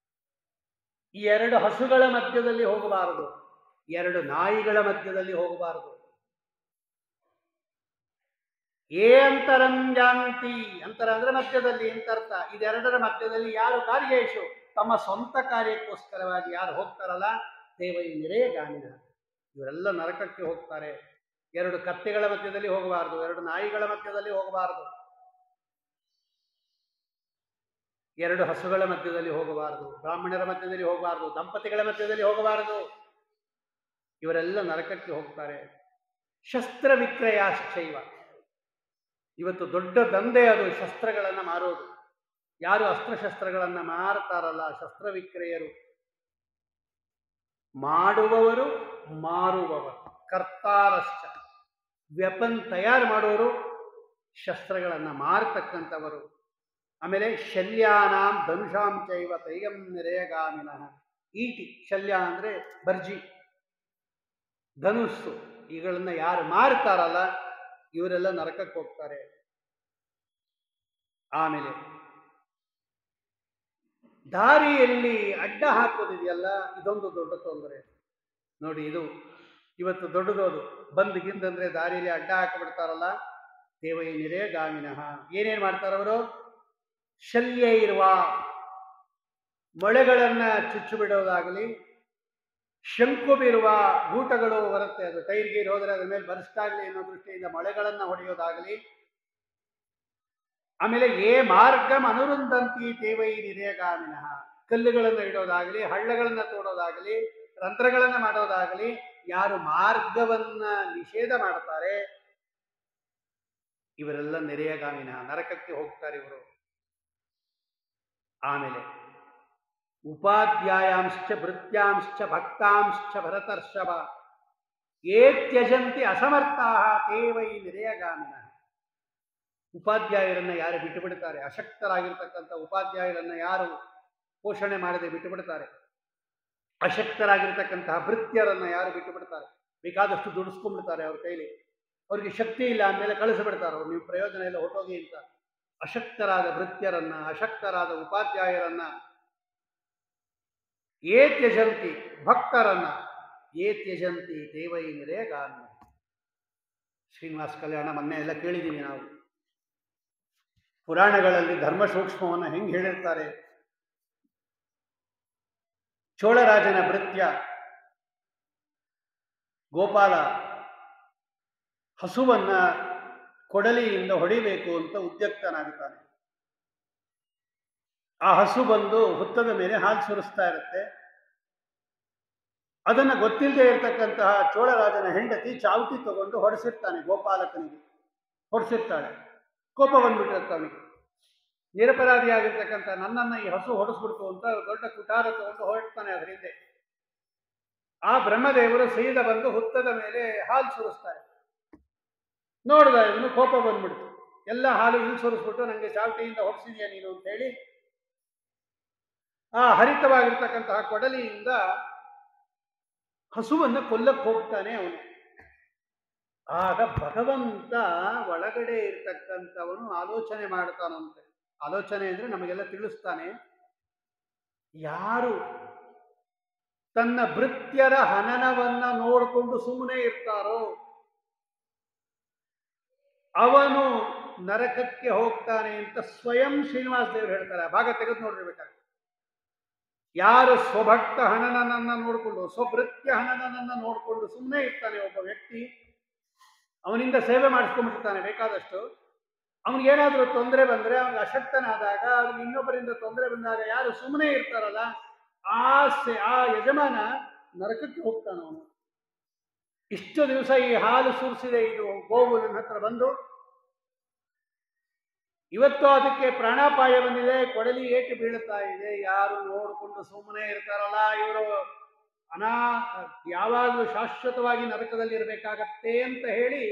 ಈ ಎರಡು ಹಸುಗಳ ಮಧ್ಯದಲ್ಲಿ ಹೋಗಬಾರದು, ಎರಡು ನಾಯಿಗಳ ಮಧ್ಯದಲ್ಲಿ ಹೋಗಬಾರದು. ಏ ಅಂತರಂಜಾಂತಿ, ಅಂತರ ಅಂದ್ರೆ ಮಧ್ಯದಲ್ಲಿ ಅಂತ ಅರ್ಥ. ಇದೆರಡರ ಮಧ್ಯದಲ್ಲಿ ಯಾರು ಕಾರ್ಯೇಶು, ತಮ್ಮ ಸ್ವಂತ ಕಾರ್ಯಕ್ಕೋಸ್ಕರವಾಗಿ ಯಾರು ಹೋಗ್ತಾರಲ್ಲ, ದೇವೈ ನಿರೇಗಾಮಿನ, ಇವರೆಲ್ಲ ನರಕಕ್ಕೆ ಹೋಗ್ತಾರೆ. ಎರಡು ಕತ್ತೆಗಳ ಮಧ್ಯದಲ್ಲಿ ಹೋಗಬಾರದು, ಎರಡು ನಾಯಿಗಳ ಮಧ್ಯದಲ್ಲಿ ಹೋಗಬಾರದು, ಎರಡು ಹಸುಗಳ ಮಧ್ಯದಲ್ಲಿ ಹೋಗಬಾರದು, ಬ್ರಾಹ್ಮಣರ ಮಧ್ಯದಲ್ಲಿ ಹೋಗಬಾರದು, ದಂಪತಿಗಳ ಮಧ್ಯದಲ್ಲಿ ಹೋಗಬಾರದು. ಇವರೆಲ್ಲ ನರಕಕ್ಕೆ ಹೋಗ್ತಾರೆ. ಶಸ್ತ್ರ ವಿಕ್ರಯಾಶ್ಚೈವ, ಇವತ್ತು ದೊಡ್ಡ ದಂಧೆ ಅದು, ಶಸ್ತ್ರಗಳನ್ನು ಮಾರೋದು. ಯಾರು ಅಸ್ತ್ರಶಸ್ತ್ರಗಳನ್ನು ಮಾರ್ತಾರಲ್ಲ, ಶಸ್ತ್ರ ವಿಕ್ರಯರು, ಮಾಡುವವರು ಮಾರುವವರು, ಕರ್ತಾರಶ್ಚ, ವೆಪನ್ ತಯಾರು ಮಾಡೋರು, ಶಸ್ತ್ರಗಳನ್ನು ಮಾರತಕ್ಕಂಥವರು. ಆಮೇಲೆ ಶಲ್ಯಾನಾಂ ಧನುಷಾಂ ಚೈವ ತೈಗಂ ನಿರೇಗಾಮಿನಃ, ಈಟಿ, ಶಲ್ಯ ಅಂದರೆ ಬರ್ಜಿ, ಧನುಸ್ಸು, ಇವುಗಳನ್ನ ಯಾರು ಮಾರ್ತಾರಲ್ಲ ಇವರೆಲ್ಲ ನರಕಕ್ಕೆ ಹೋಗ್ತಾರೆ. ಆಮೇಲೆ ದಾರಿಯಲ್ಲಿ ಅಡ್ಡ ಹಾಕೋದಿದೆಯಲ್ಲ, ಇದೊಂದು ದೊಡ್ಡ ತೊಂದರೆ ನೋಡಿ. ಇದು ಇವತ್ತು ದೊಡ್ಡದೋದು, ಬಂದ್ಗಿಂದಂದ್ರೆ ದಾರಿಯಲ್ಲಿ ಅಡ್ಡ ಹಾಕಿಬಿಡ್ತಾರಲ್ಲ, ದೇವೈ ನಿರೇಗಾಮಿನಃ. ಏನೇನು ಮಾಡ್ತಾರವರು? ಶಲ್ಯ ಇರುವ ಮೊಳೆಗಳನ್ನ ಚುಚ್ಚು ಬಿಡೋದಾಗಲಿ, ಶಂಕು ಬಿರುವ ಗೂಟಗಳು ಬರುತ್ತೆ, ಅದು ಟೈರ್ಗೆ ಹೋದರೆ ಅದ್ರ ಮೇಲೆ ಬರಿಸ್ತಾಗಲಿ ಅನ್ನೋ ದೃಷ್ಟಿಯಿಂದ ಮೊಳೆಗಳನ್ನು ಹೊಡೆಯೋದಾಗಲಿ. ಆಮೇಲೆ ಏ ಮಾರ್ಗಂ ಅನುರುಂಧಂತಿ ದೇವೈ ನಿರೇಗಾಮಿನಃ, ಕಲ್ಲುಗಳನ್ನು ಇಡೋದಾಗಲಿ, ಹಳ್ಳಗಳನ್ನು ತೋಡೋದಾಗಲಿ, ರಂಧ್ರಗಳನ್ನು ಮಾಡೋದಾಗಲಿ, ಯಾರು ಮಾರ್ಗವನ್ನ ನಿಷೇಧ ಮಾಡ್ತಾರೆ ಇವರೆಲ್ಲ ನಿರೇಗಾಮಿನಃ, ನರಕಕ್ಕೆ ಹೋಗ್ತಾರೆ ಇವರು. ಆಮೇಲೆ ಉಪಾಧ್ಯಾಯಾಂಶ್ಚ ಭೃತ್ಯಾಂಶ್ಚ ಭಕ್ತಾಂಶ್ಚ ಭರತರ್ಷಭ ಯೇ ತ್ಯಜಂತಿ ಅಸಮರ್ಥಾಃ ತೇ ವೈ ನಿರೇಗಾಮಿನಃ. ಉಪಾಧ್ಯಾಯರನ್ನ ಯಾರು ಬಿಟ್ಟು ಬಿಡ್ತಾರೆ, ಅಶಕ್ತರಾಗಿರ್ತಕ್ಕಂಥ ಉಪಾಧ್ಯಾಯರನ್ನ ಯಾರು ಪೋಷಣೆ ಮಾಡದೆ ಬಿಟ್ಟು ಬಿಡ್ತಾರೆ, ಅಶಕ್ತರಾಗಿರ್ತಕ್ಕಂತಹ ಭೃತ್ಯರನ್ನ ಯಾರು ಬಿಟ್ಟು ಬಿಡ್ತಾರೆ, ಬೇಕಾದಷ್ಟು ದುಡಿಸ್ಕೊಂಡ್ಬಿಡ್ತಾರೆ ಅವ್ರ ಕೈಲಿ, ಅವ್ರಿಗೆ ಶಕ್ತಿ ಇಲ್ಲ ಅಂದಮೇಲೆ ಕಳಿಸಿಬಿಡ್ತಾರೆ ಅವ್ರು, ನೀವು ಪ್ರಯೋಜನ ಇಲ್ಲ ಹೊಟ್ಟೋಗಿ ಅಂತ. ಅಶಕ್ತರಾದ ಭೃತ್ಯರನ್ನ, ಅಶಕ್ತರಾದ ಉಪಾಧ್ಯಾಯರನ್ನ, ಏ ತ್ಯಜಂತಿ ಭಕ್ತರನ್ನ, ಏ ತ್ಯಜಂತಿ ದೇವೈ ನಿರೇಗಾಮಿನಃ. ಶ್ರೀನಿವಾಸ ಕಲ್ಯಾಣ ಮೊನ್ನೆ ಎಲ್ಲ ಕೇಳಿದ್ದೀವಿ ನಾವು. ಪುರಾಣಗಳಲ್ಲಿ ಧರ್ಮ ಸೂಕ್ಷ್ಮವನ್ನು ಹೆಂಗೆ ಹೇಳಿರ್ತಾರೆ. ಚೋಳರಾಜನ ಭೃತ್ಯ ಗೋಪಾಲ ಹಸುವನ್ನ ಕೊಡಲಿಯಿಂದ ಹೊಡಿಬೇಕು ಅಂತ ಉದ್ಯಕ್ತನಾಗುತ್ತಾನೆ. ಆ ಹಸು ಬಂದು ಹುತ್ತದ ಮೇಲೆ ಹಾಲು ಸುರಿಸ್ತಾ ಇರುತ್ತೆ. ಅದನ್ನು ಗೊತ್ತಿಲ್ಲದೆ ಇರತಕ್ಕಂತಹ ಚೋಳರಾಜನ ಹೆಂಡತಿ ಚಾವಟಿ ತಗೊಂಡು ಹೊಡೆಸಿರ್ತಾನೆ, ಗೋಪಾಲಕನಿಗೆ ಹೊಡೆಸಿರ್ತಾಳೆ. ಕೋಪ ಬಂದ್ಬಿಟ್ಟಿರುತ್ತೆ ಅವನಿಗೆ. ನಿರಪರಾಧಿಯಾಗಿರ್ತಕ್ಕಂಥ ನನ್ನನ್ನು ಈ ಹಸು ಹೊಡೆಸ್ಬಿಡ್ತು ಅಂತ ದೊಡ್ಡ ಕುಟಾರ ತಗೊಂಡು ಹೊರಡ್ತಾನೆ ಅದರ ಹಿಂದೆ. ಆ ಬ್ರಹ್ಮದೇವರು ಸೀದ ಬಂದು ಹುತ್ತದ ಮೇಲೆ ಹಾಲು ಸುರಿಸ್ತಾರೆ. ನೋಡ್ದ ಇವನು, ಕೋಪ ಬಂದ್ಬಿಡ್ತು. ಎಲ್ಲ ಹಾಲು ಇಲ್ಲಿ ಸುರಿಸ್ಬಿಟ್ಟು ನನಗೆ ಚಾವಟಿಯಿಂದ ಹೊಡೆಸಿದ್ಯಾ ನೀನು ಅಂತ ಹೇಳಿ ಆ ಹರಿತವಾಗಿರ್ತಕ್ಕಂತಹ ಕೊಡಲಿಯಿಂದ ಹಸುವನ್ನು ಕೊಲ್ಲಕ್ಕೆ ಹೋಗ್ತಾನೆ ಅವನು. ಆಗ ಭಗವಂತ ಒಳಗಡೆ ಇರ್ತಕ್ಕಂಥವನು ಆಲೋಚನೆ ಮಾಡ್ತಾನಂತೆ. ಆಲೋಚನೆ ಅಂದ್ರೆ ನಮಗೆಲ್ಲ ತಿಳಿಸ್ತಾನೆ. ಯಾರು ತನ್ನ ಭೃತ್ಯರ ಹನನವನ್ನ ನೋಡಿಕೊಂಡು ಸುಮ್ಮನೆ ಇರ್ತಾರೋ ಅವನು ನರಕಕ್ಕೆ ಹೋಗ್ತಾನೆ ಅಂತ ಸ್ವಯಂ ಶ್ರೀನಿವಾಸ ದೇವರು ಹೇಳ್ತಾರೆ. ಆ ಭಾಗ ತೆಗೆದು ನೋಡಿರ್ಬೇಕಾದ್ರೆ, ಯಾರು ಸ್ವಭಕ್ತ ಹನನನನ್ನ ನೋಡಿಕೊಂಡು, ಸ್ವಭೃತ್ಯ ಹನನನನ್ನ ನೋಡಿಕೊಂಡು ಸುಮ್ಮನೆ ಇರ್ತಾನೆ ಒಬ್ಬ ವ್ಯಕ್ತಿ, ಅವನಿಂದ ಸೇವೆ ಮಾಡಿಸ್ಕೊಂಡ್ಬಿಡ್ತಾನೆ ಬೇಕಾದಷ್ಟು. ಅವನಿಗೇನಾದರೂ ತೊಂದರೆ ಬಂದರೆ, ಅವನಿಗೆ ಅಶಕ್ತನಾದಾಗ, ಅವ್ನಿಗೆ ಇನ್ನೊಬ್ಬರಿಂದ ತೊಂದರೆ ಬಂದಾಗ ಯಾರು ಸುಮ್ಮನೆ ಇರ್ತಾರಲ್ಲ ಆ ಯಜಮಾನ ನರಕಕ್ಕೆ ಹೋಗ್ತಾನೆ ಅವನು. ಇಷ್ಟು ದಿವಸ ಈ ಹಾಲು ಸುರಿಸಿದೆ ಇದು ಗೋವು ನನ್ನ ಹತ್ರ ಬಂದು, ಇವತ್ತು ಅದಕ್ಕೆ ಪ್ರಾಣಾಪಾಯ ಬಂದಿದೆ, ಕೊಡಲಿ ಏಟು ಬೀಳುತ್ತಾ ಇದೆ, ಯಾರು ನೋಡಿಕೊಂಡು ಸುಮ್ಮನೆ ಇರ್ತಾರಲ್ಲ ಇವರು ಯಾವಾಗಲೂ ಶಾಶ್ವತವಾಗಿ ನರಕದಲ್ಲಿ ಇರಬೇಕಾಗತ್ತೆ ಅಂತ ಹೇಳಿ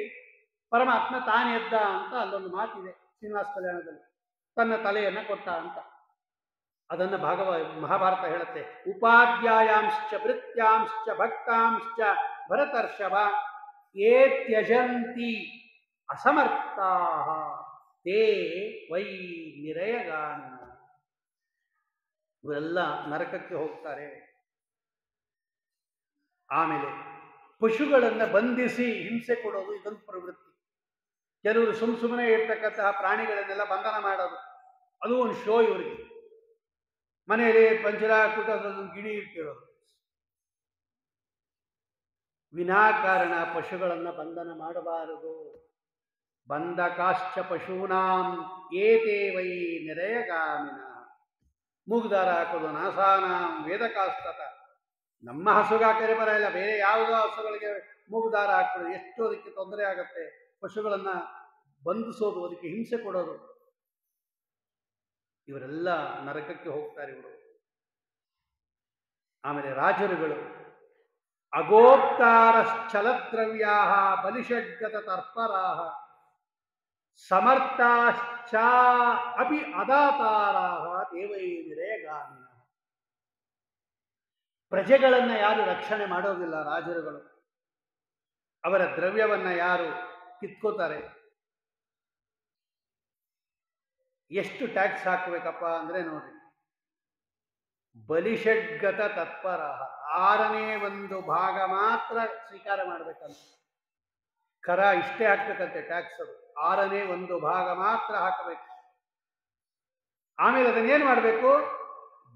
ಪರಮಾತ್ಮ ತಾನೇ ಎದ್ದ ಅಂತ ಅಲ್ಲೊಂದು ಮಾತಿದೆ ಶ್ರೀನಿವಾಸ ಕಲ್ಯಾಣದಲ್ಲಿ, ತನ್ನ ತಲೆಯನ್ನು ಕೊಟ್ಟ ಅಂತ. ಅದನ್ನು ಮಹಾಭಾರತ ಹೇಳುತ್ತೆ. ಉಪಾಧ್ಯಾಯಾಂಶ್ಚ ಭೃತ್ಯಾಂಶ್ಚ ಭಕ್ತಾಂಶ್ಚ ಭರತರ್ಷಭ ಯೇ ತ್ಯಜಂತಿ ಅಸಮರ್ಥಾ ತೇ ವೈ ನಿರಯಗಾಮಿನ. ಇವರೆಲ್ಲ ನರಕಕ್ಕೆ ಹೋಗ್ತಾರೆ. ಆಮೇಲೆ ಪಶುಗಳನ್ನು ಬಂಧಿಸಿ ಹಿಂಸೆ ಕೊಡೋದು ಇದೊಂದು ಪ್ರವೃತ್ತಿ. ಕೆಲವರು ಸುಮ್ಮನೆ ಇರ್ತಕ್ಕಂತಹ ಪ್ರಾಣಿಗಳನ್ನೆಲ್ಲ ಬಂಧನ ಮಾಡೋದು, ಅದು ಒಂದು ಶೋ ಇವರಿಗೆ. ಮನೆಯಲ್ಲಿ ಪಂಚರ ಕೂಟದೊಂದು ಗಿಣಿ ಇಟ್ಟಿರೋದು. ವಿನಾಕಾರಣ ಪಶುಗಳನ್ನು ಬಂಧನ ಮಾಡಬಾರದು. ಬಂಧಕಾಶ್ಚ ಪಶೂನಾಂ ಏತೇ ವೈ ನಿರಯಗಾಮಿನ. ಮೂಗುದಾರ ಹಾಕೋದು ನಾಸಾನಾಂ ವೇದಕಾಸ್ತತ. ನಮ್ಮ ಹಸುಗೆ ಹಾಕಿದ್ರೆ ಬರಲ್ಲ, ಬೇರೆ ಯಾವುದೋ ಹಸುಗಳಿಗೆ ಮೂಗುದಾರ ಹಾಕೋದು ಎಷ್ಟು ಅದಕ್ಕೆ ತೊಂದರೆ ಆಗುತ್ತೆ. ಪಶುಗಳನ್ನು ಬಂಧಿಸೋದು, ಅದಕ್ಕೆ ಹಿಂಸೆ ಕೊಡೋದು, ಇವರೆಲ್ಲ ನರಕಕ್ಕೆ ಹೋಗ್ತಾರೆ ಇವರು. ಆಮೇಲೆ ರಾಜರುಗಳು ಅಗೋಪ್ತಾರಶ್ಚಲದ್ರವ್ಯಾ ಬಲಿಷಡ್ಗತ ತರ್ಪರಾ ಸಮರ್ಥಾಶ್ಚ ಅಪಿ ಅದಾತಾರಾ ದೇವೈ ನಿರಯಗಾಮಿನ. ಪ್ರಜೆಗಳನ್ನು ಯಾರು ರಕ್ಷಣೆ ಮಾಡೋದಿಲ್ಲ ರಾಜರುಗಳು, ಅವರ ದ್ರವ್ಯವನ್ನು ಯಾರು ಕಿತ್ಕೋತಾರೆ. ಎಷ್ಟು ಟ್ಯಾಕ್ಸ್ ಹಾಕಬೇಕಪ್ಪ ಅಂದರೆ ನೋಡ್ರಿ, ಬಲಿಷಡ್ಗತ ತತ್ಪರ, 1/6 ಭಾಗ ಮಾತ್ರ ಸ್ವೀಕಾರ ಮಾಡಬೇಕಂತ. ಕರ ಇಷ್ಟೇ ಹಾಕ್ಬೇಕಂತೆ ಟ್ಯಾಕ್ಸ್, ಅದು 1/6 ಭಾಗ ಮಾತ್ರ ಹಾಕಬೇಕು. ಆಮೇಲೆ ಅದನ್ನೇನು ಮಾಡಬೇಕು,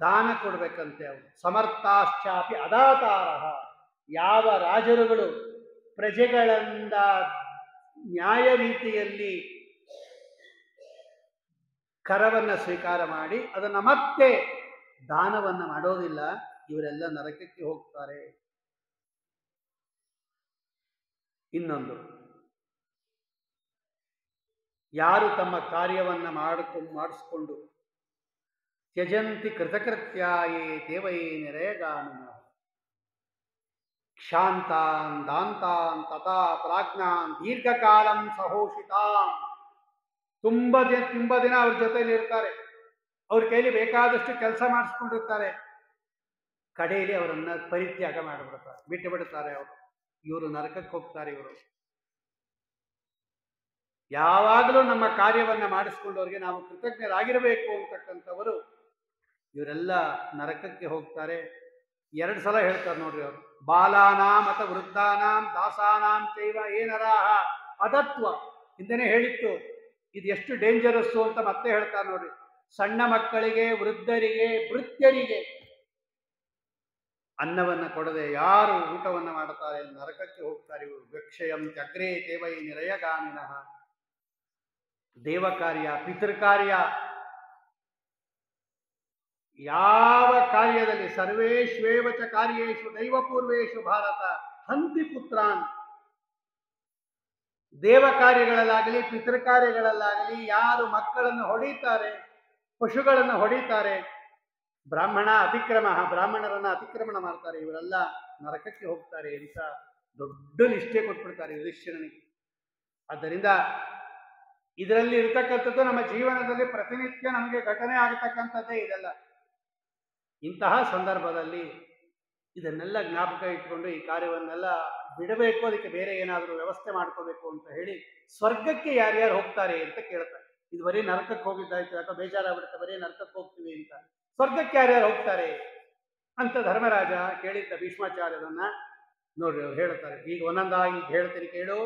ದಾನ ಕೊಡ್ಬೇಕಂತೆ ಅವರು. ಸಮರ್ಥಾಶ್ಚಾಪಿ ಅದಾತಾರ. ಯಾವ ರಾಜರುಗಳು ಪ್ರಜೆಗಳಿಂದ ನ್ಯಾಯ ರೀತಿಯಲ್ಲಿ ಕರವನ್ನು ಸ್ವೀಕಾರ ಮಾಡಿ ಅದನ್ನು ಮತ್ತೆ ದಾನವನ್ನು ಮಾಡೋದಿಲ್ಲ, ಇವರೆಲ್ಲ ನರಕಕ್ಕೆ ಹೋಗ್ತಾರೆ. ಇನ್ನೊಂದು, ಯಾರು ತಮ್ಮ ಕಾರ್ಯವನ್ನು ಮಾಡಿಸ್ಕೊಂಡು ತ್ಯಜಂತಿ ಕೃತಕೃತ್ಯಾಯೇ ದೇವೈ ನಿರಯಗಾಮಿನ ಕ್ಷಾಂತಾನ್ ದಾಂತಾನ್ ತಥಾ ಪ್ರಾಜ್ಞಾನ್ ದೀರ್ಘಕಾಲಂ ಸಹೋಷಿತಾಂ. ತುಂಬ ದಿನ ಅವ್ರ ಜೊತೆಯಲ್ಲಿ ಇರ್ತಾರೆ, ಅವ್ರ ಕೈಲಿ ಬೇಕಾದಷ್ಟು ಕೆಲಸ ಮಾಡಿಸ್ಕೊಂಡಿರ್ತಾರೆ. ಕಡೆಯಲ್ಲಿ ಅವರನ್ನ ಪರಿತ್ಯಾಗ ಮಾಡಿಬಿಡ್ತಾರೆ, ಬಿಟ್ಟು ಬಿಡುತ್ತಾರೆ. ಇವರು ನರಕಕ್ಕೆ ಹೋಗ್ತಾರೆ. ಇವರು ಯಾವಾಗಲೂ ನಮ್ಮ ಕಾರ್ಯವನ್ನು ಮಾಡಿಸ್ಕೊಂಡವ್ರಿಗೆ ನಾವು ಕೃತಜ್ಞರಾಗಿರಬೇಕು ಅಂತಕ್ಕಂಥವರು ಇವರೆಲ್ಲ ನರಕಕ್ಕೆ ಹೋಗ್ತಾರೆ. 2 ಸಲ ಹೇಳ್ತಾರೆ ನೋಡ್ರಿ ಅವರು. ಬಾಲಾನಾಂ ಅಥ ವೃದ್ಧಾನಾಂ ದಾಸಾನಾಂ ಚೈವ ಏನರಾಹ ಅದತ್ವ. ಹಿಂದೆನೇ ಹೇಳಿತ್ತು ಇದು ಎಷ್ಟು ಡೇಂಜರಸ್ಸು ಅಂತ ಮತ್ತೆ ಹೇಳ್ತಾರೆ ನೋಡ್ರಿ. ಸಣ್ಣ ಮಕ್ಕಳಿಗೆ, ವೃದ್ಧರಿಗೆ, ಭೃತ್ಯರಿಗೆ ಅನ್ನವನ್ನು ಕೊಡದೆ ಯಾರು ಊಟವನ್ನು ಮಾಡುತ್ತಾರೆ ನರಕಕ್ಕೆ ಹೋಗ್ತಾರೆ ಇವರು. ಭಿಕ್ಷಯಂ ಚಕ್ರೇ ದೇವೈ ನಿರಯಗಾಮಿನಃ. ದೇವ ಕಾರ್ಯ, ಪಿತೃಕಾರ್ಯ, ಯಾವ ಕಾರ್ಯದಲ್ಲಿ ಸರ್ವೇಶ್ವೇವ ಚ ಕಾರ್ಯೇಷು ದೈವಪೂರ್ವೇಶು ಭಾರತ ಹಂತಿ ಪುತ್ರಾನ್. ದೇವ ಕಾರ್ಯಗಳಲ್ಲಾಗಲಿ ಪಿತೃಕಾರ್ಯಗಳಲ್ಲಾಗಲಿ ಯಾರು ಮಕ್ಕಳನ್ನು ಹೊಡೀತಾರೆ, ಪಶುಗಳನ್ನು ಹೊಡೀತಾರೆ, ಬ್ರಾಹ್ಮಣರನ್ನ ಅತಿಕ್ರಮಣ ಮಾಡ್ತಾರೆ, ಇವರೆಲ್ಲ ನರಕಕ್ಕೆ ಹೋಗ್ತಾರೆ ಅಂತ ದೊಡ್ಡ ಲಿಸ್ಟೇ ಕೊಟ್ಬಿಡ್ತಾರೆ ಯುಧಿಷ್ಠಿರನಿಗೆ. ಆದ್ದರಿಂದ ಇದರಲ್ಲಿ ಇರ್ತಕ್ಕಂಥದ್ದು ನಮ್ಮ ಜೀವನದಲ್ಲಿ ಪ್ರತಿನಿತ್ಯ ನಮಗೆ ಘಟನೆ ಆಗತಕ್ಕಂಥದ್ದೇ ಇದೆಲ್ಲ. ಇಂತಹ ಸಂದರ್ಭದಲ್ಲಿ ಇದನ್ನೆಲ್ಲ ಜ್ಞಾಪಕ ಇಟ್ಕೊಂಡು ಈ ಕಾರ್ಯವನ್ನೆಲ್ಲ ಬಿಡಬೇಕು, ಅದಕ್ಕೆ ಬೇರೆ ಏನಾದರೂ ವ್ಯವಸ್ಥೆ ಮಾಡ್ಕೋಬೇಕು ಅಂತ ಹೇಳಿ ಸ್ವರ್ಗಕ್ಕೆ ಯಾರ್ಯಾರು ಹೋಗ್ತಾರೆ ಅಂತ ಕೇಳ್ತಾರೆ. ಇದು ಬರೀ ನರಕಕ್ಕೆ ಹೋಗಿದ್ದಾಯ್ತು, ಯಾಕೋ ಬೇಜಾರಾಗ್ಬಿಡುತ್ತೆ, ಬರೀ ನರಕಕ್ಕೆ ಹೋಗ್ತೀವಿ ಅಂತ. ಸ್ವರ್ಗಕ್ಕೆ ಯಾರ್ಯಾರು ಹೋಗ್ತಾರೆ ಅಂತ ಧರ್ಮರಾಜ ಕೇಳಿದ್ದ ಭೀಷ್ಮಾಚಾರ್ಯರನ್ನ. ನೋಡ್ರಿ ಅವ್ರು ಹೇಳ್ತಾರೆ, ಈಗ ಒಂದೊಂದಾಗಿ ಹೇಳ್ತೀನಿ ಕೇಳು.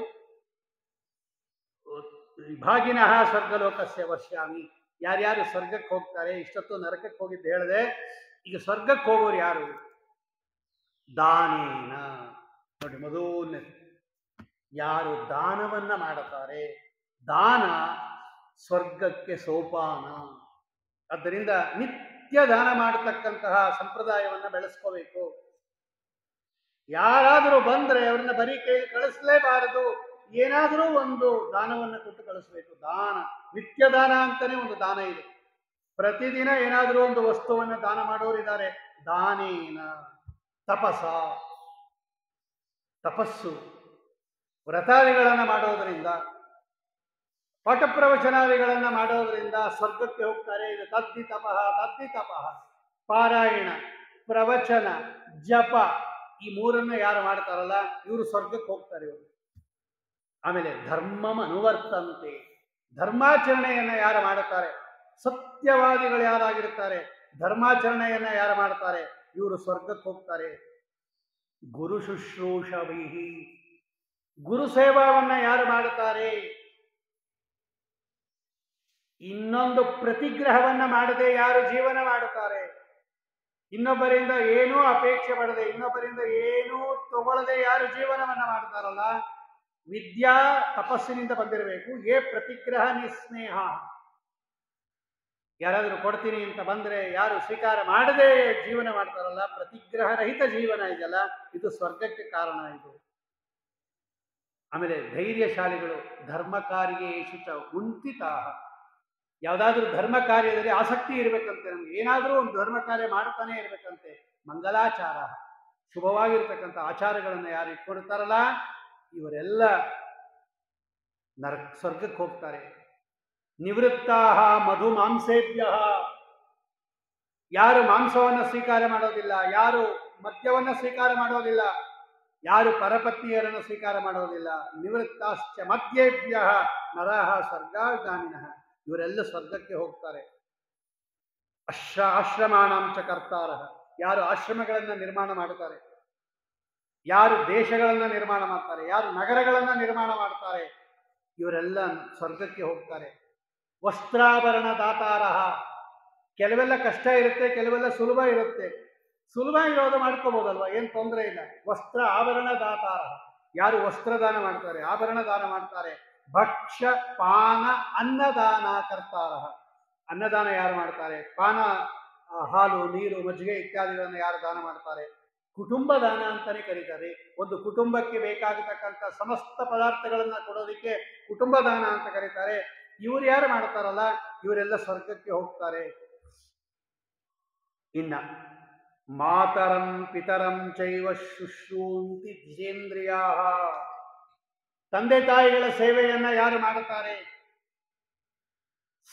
ಭಾಗಿನಃ ಸ್ವರ್ಗಲೋಕಸ್ಯ ವರ್ಷಾಮಿ. ಯಾರ್ಯಾರು ಸ್ವರ್ಗಕ್ಕೆ ಹೋಗ್ತಾರೆ, ಇಷ್ಟೊತ್ತು ನರಕಕ್ಕೆ ಹೋಗಿದ್ದು ಹೇಳಿದೆ, ಈಗ ಸ್ವರ್ಗಕ್ಕೆ ಹೋಗೋರು ಯಾರು? ದಾನೇನ. ನೋಡಿ, ಮೊದಲನೇ ಯಾರು ದಾನವನ್ನ ಮಾಡುತ್ತಾರೆ, ದಾನ ಸ್ವರ್ಗಕ್ಕೆ ಸೋಪಾನ. ಆದ್ದರಿಂದ ನಿತ್ಯ ದಾನ ಮಾಡತಕ್ಕಂತಹ ಸಂಪ್ರದಾಯವನ್ನು ಬೆಳೆಸ್ಕೋಬೇಕು. ಯಾರಾದರೂ ಬಂದ್ರೆ ಅವ್ರನ್ನ ಬರೀ ಕೈಲಿ ಕಳಿಸ್ಲೇಬಾರದು, ಏನಾದರೂ ಒಂದು ದಾನವನ್ನು ಕೊಟ್ಟು ಕಳಿಸ್ಬೇಕು. ದಾನ, ನಿತ್ಯ ದಾನ ಅಂತಾನೆ ಒಂದು ದಾನ ಇದೆ. ಪ್ರತಿದಿನ ಏನಾದರೂ ಒಂದು ವಸ್ತುವನ್ನು ದಾನ ಮಾಡೋರಿದ್ದಾರೆ. ದಾನೇನ. ತಪಸ್ಸು, ವ್ರತಾದಿಗಳನ್ನು ಮಾಡೋದರಿಂದ ಪಾಠ ಪ್ರವಚನಾದಿಗಳನ್ನ ಮಾಡೋದ್ರಿಂದ ಸ್ವರ್ಗಕ್ಕೆ ಹೋಗ್ತಾರೆ. ಇದು ತದ್ದಿ ತಪಃ, ಪಾರಾಯಣ, ಪ್ರವಚನ, ಜಪ, ಈ ಮೂರನ್ನ ಯಾರು ಮಾಡ್ತಾರಲ್ಲ ಇವರು ಸ್ವರ್ಗಕ್ಕೆ ಹೋಗ್ತಾರೆ ಇವರು. ಆಮೇಲೆ ಧರ್ಮಂ ಅನುವರ್ತಂತೆ, ಧರ್ಮಾಚರಣೆಯನ್ನ ಯಾರು ಮಾಡುತ್ತಾರೆ, ಸತ್ಯವಾದಿಗಳು ಯಾರಾಗಿರುತ್ತಾರೆ, ಧರ್ಮಾಚರಣೆಯನ್ನ ಯಾರು ಮಾಡ್ತಾರೆ ಇವರು ಸ್ವರ್ಗಕ್ಕೆ ಹೋಗ್ತಾರೆ. ಗುರು ಶುಶ್ರೂಷವಿಹಿ, ಗುರು ಸೇವಾವನ್ನ ಯಾರು ಮಾಡುತ್ತಾರೆ, ಇನ್ನೊಂದು ಪ್ರತಿಗ್ರಹವನ್ನ ಮಾಡದೆ ಯಾರು ಜೀವನ ಮಾಡುತ್ತಾರೆ, ಇನ್ನೊಬ್ಬರಿಂದ ಏನೂ ಅಪೇಕ್ಷೆ ಪಡದೆ, ಇನ್ನೊಬ್ಬರಿಂದ ಏನೂ ತಗೊಳ್ಳದೆ ಯಾರು ಜೀವನವನ್ನ ಮಾಡ್ತಾರಲ್ಲ, ವಿದ್ಯಾ ತಪಸ್ಸಿನಿಂದ ಬಂದಿರಬೇಕು. ಪ್ರತಿಗ್ರಹ ನಿಸ್ನೇಹ, ಯಾರಾದರೂ ಕೊಡ್ತೀನಿ ಅಂತ ಬಂದ್ರೆ ಯಾರು ಸ್ವೀಕಾರ ಮಾಡದೆ ಜೀವನ ಮಾಡ್ತಾರಲ್ಲ, ಪ್ರತಿಗ್ರಹ ರಹಿತ ಜೀವನ ಇದೆಯಲ್ಲ, ಇದು ಸ್ವರ್ಗಕ್ಕೆ ಕಾರಣ ಇದು. ಆಮೇಲೆ ಧೈರ್ಯಶಾಲಿಗಳು, ಧರ್ಮ ಕಾರ್ಯೇಷು ಚ ಕುಂಠಿತಾಃ, ಯಾವುದಾದ್ರೂ ಧರ್ಮ ಕಾರ್ಯದಲ್ಲಿ ಆಸಕ್ತಿ ಇರಬೇಕಂತೆ, ನಮ್ಗೆ ಏನಾದರೂ ಒಂದು ಧರ್ಮ ಕಾರ್ಯ ಮಾಡ್ತಾನೆ ಇರಬೇಕಂತೆ. ಮಂಗಲಾಚಾರ, ಶುಭವಾಗಿರ್ತಕ್ಕಂಥ ಆಚಾರಗಳನ್ನು ಯಾರು ಇಟ್ಕೊಡ್ತಾರಲ್ಲ ಇವರೆಲ್ಲ ಸ್ವರ್ಗಕ್ಕೆ ಹೋಗ್ತಾರೆ. ನಿವೃತ್ತಾಹ ಮಧು ಮಾಂಸೇಭ್ಯ, ಯಾರು ಮಾಂಸವನ್ನು ಸ್ವೀಕಾರ ಮಾಡೋದಿಲ್ಲ, ಯಾರು ಮದ್ಯವನ್ನು ಸ್ವೀಕಾರ ಮಾಡೋದಿಲ್ಲ, ಯಾರು ಪರಪತ್ನಿಯರನ್ನು ಸ್ವೀಕಾರ ಮಾಡೋದಿಲ್ಲ, ನಿವೃತ್ತಾಶ್ಚ ಮದ್ಯೇಭ್ಯ ನರಹ ಸ್ವರ್ಗಾಗಾಮಿನಃ, ಇವರೆಲ್ಲ ಸ್ವರ್ಗಕ್ಕೆ ಹೋಗ್ತಾರೆ. ಆಶ್ರಮಾಣಾಂಚ ಕರ್ತಾರಃ, ಯಾರು ಆಶ್ರಮಗಳನ್ನು ನಿರ್ಮಾಣ ಮಾಡುತ್ತಾರೆ, ಯಾರು ದೇಶಗಳನ್ನು ನಿರ್ಮಾಣ ಮಾಡ್ತಾರೆ, ಯಾರು ನಗರಗಳನ್ನು ನಿರ್ಮಾಣ ಮಾಡ್ತಾರೆ, ಇವರೆಲ್ಲ ಸ್ವರ್ಗಕ್ಕೆ ಹೋಗ್ತಾರೆ. ವಸ್ತ್ರಾಭರಣ ದಾತಾರಃ, ಕೆಲವೆಲ್ಲ ಕಷ್ಟ ಇರುತ್ತೆ, ಕೆಲವೆಲ್ಲ ಸುಲಭ ಇರುತ್ತೆ. ಸುಲಭ ಇರೋದು ಮಾಡ್ಕೋಬಹುದಲ್ವ, ಏನು ತೊಂದರೆ ಇಲ್ಲ. ವಸ್ತ್ರ ಆಭರಣ ದಾತಾರ, ಯಾರು ವಸ್ತ್ರದಾನ ಮಾಡ್ತಾರೆ, ಆಭರಣ ದಾನ ಮಾಡ್ತಾರೆ. ಭಕ್ಷ್ಯ ಪಾನ ಅನ್ನದಾನ ಕರ್ತಾರ, ಅನ್ನದಾನ ಯಾರು ಮಾಡ್ತಾರೆ, ಪಾನ ಹಾಲು ನೀರು ಮಜ್ಜಿಗೆ ಇತ್ಯಾದಿಗಳನ್ನು ಯಾರು ದಾನ ಮಾಡ್ತಾರೆ. ಕುಟುಂಬ ದಾನ ಅಂತಾನೆ ಕರೀತಾರೆ. ಒಂದು ಕುಟುಂಬಕ್ಕೆ ಬೇಕಾಗತಕ್ಕಂಥ ಸಮಸ್ತ ಪದಾರ್ಥಗಳನ್ನ ಕೊಡೋದಕ್ಕೆ ಕುಟುಂಬ ದಾನ ಅಂತ ಕರೀತಾರೆ. ಇವರು ಯಾರು ಮಾಡ್ತಾರಲ್ಲ ಇವರೆಲ್ಲ ಸ್ವರ್ಗಕ್ಕೆ ಹೋಗ್ತಾರೆ. ಇನ್ನ ಮಾತರಂ ಪಿತರಂ ಚೈವ ಶುಶ್ರೂಂತಿ ಜಿತೇಂದ್ರಿಯಾ, ತಂದೆ ತಾಯಿಗಳ ಸೇವೆಯನ್ನ ಯಾರು ಮಾಡುತ್ತಾರೆ,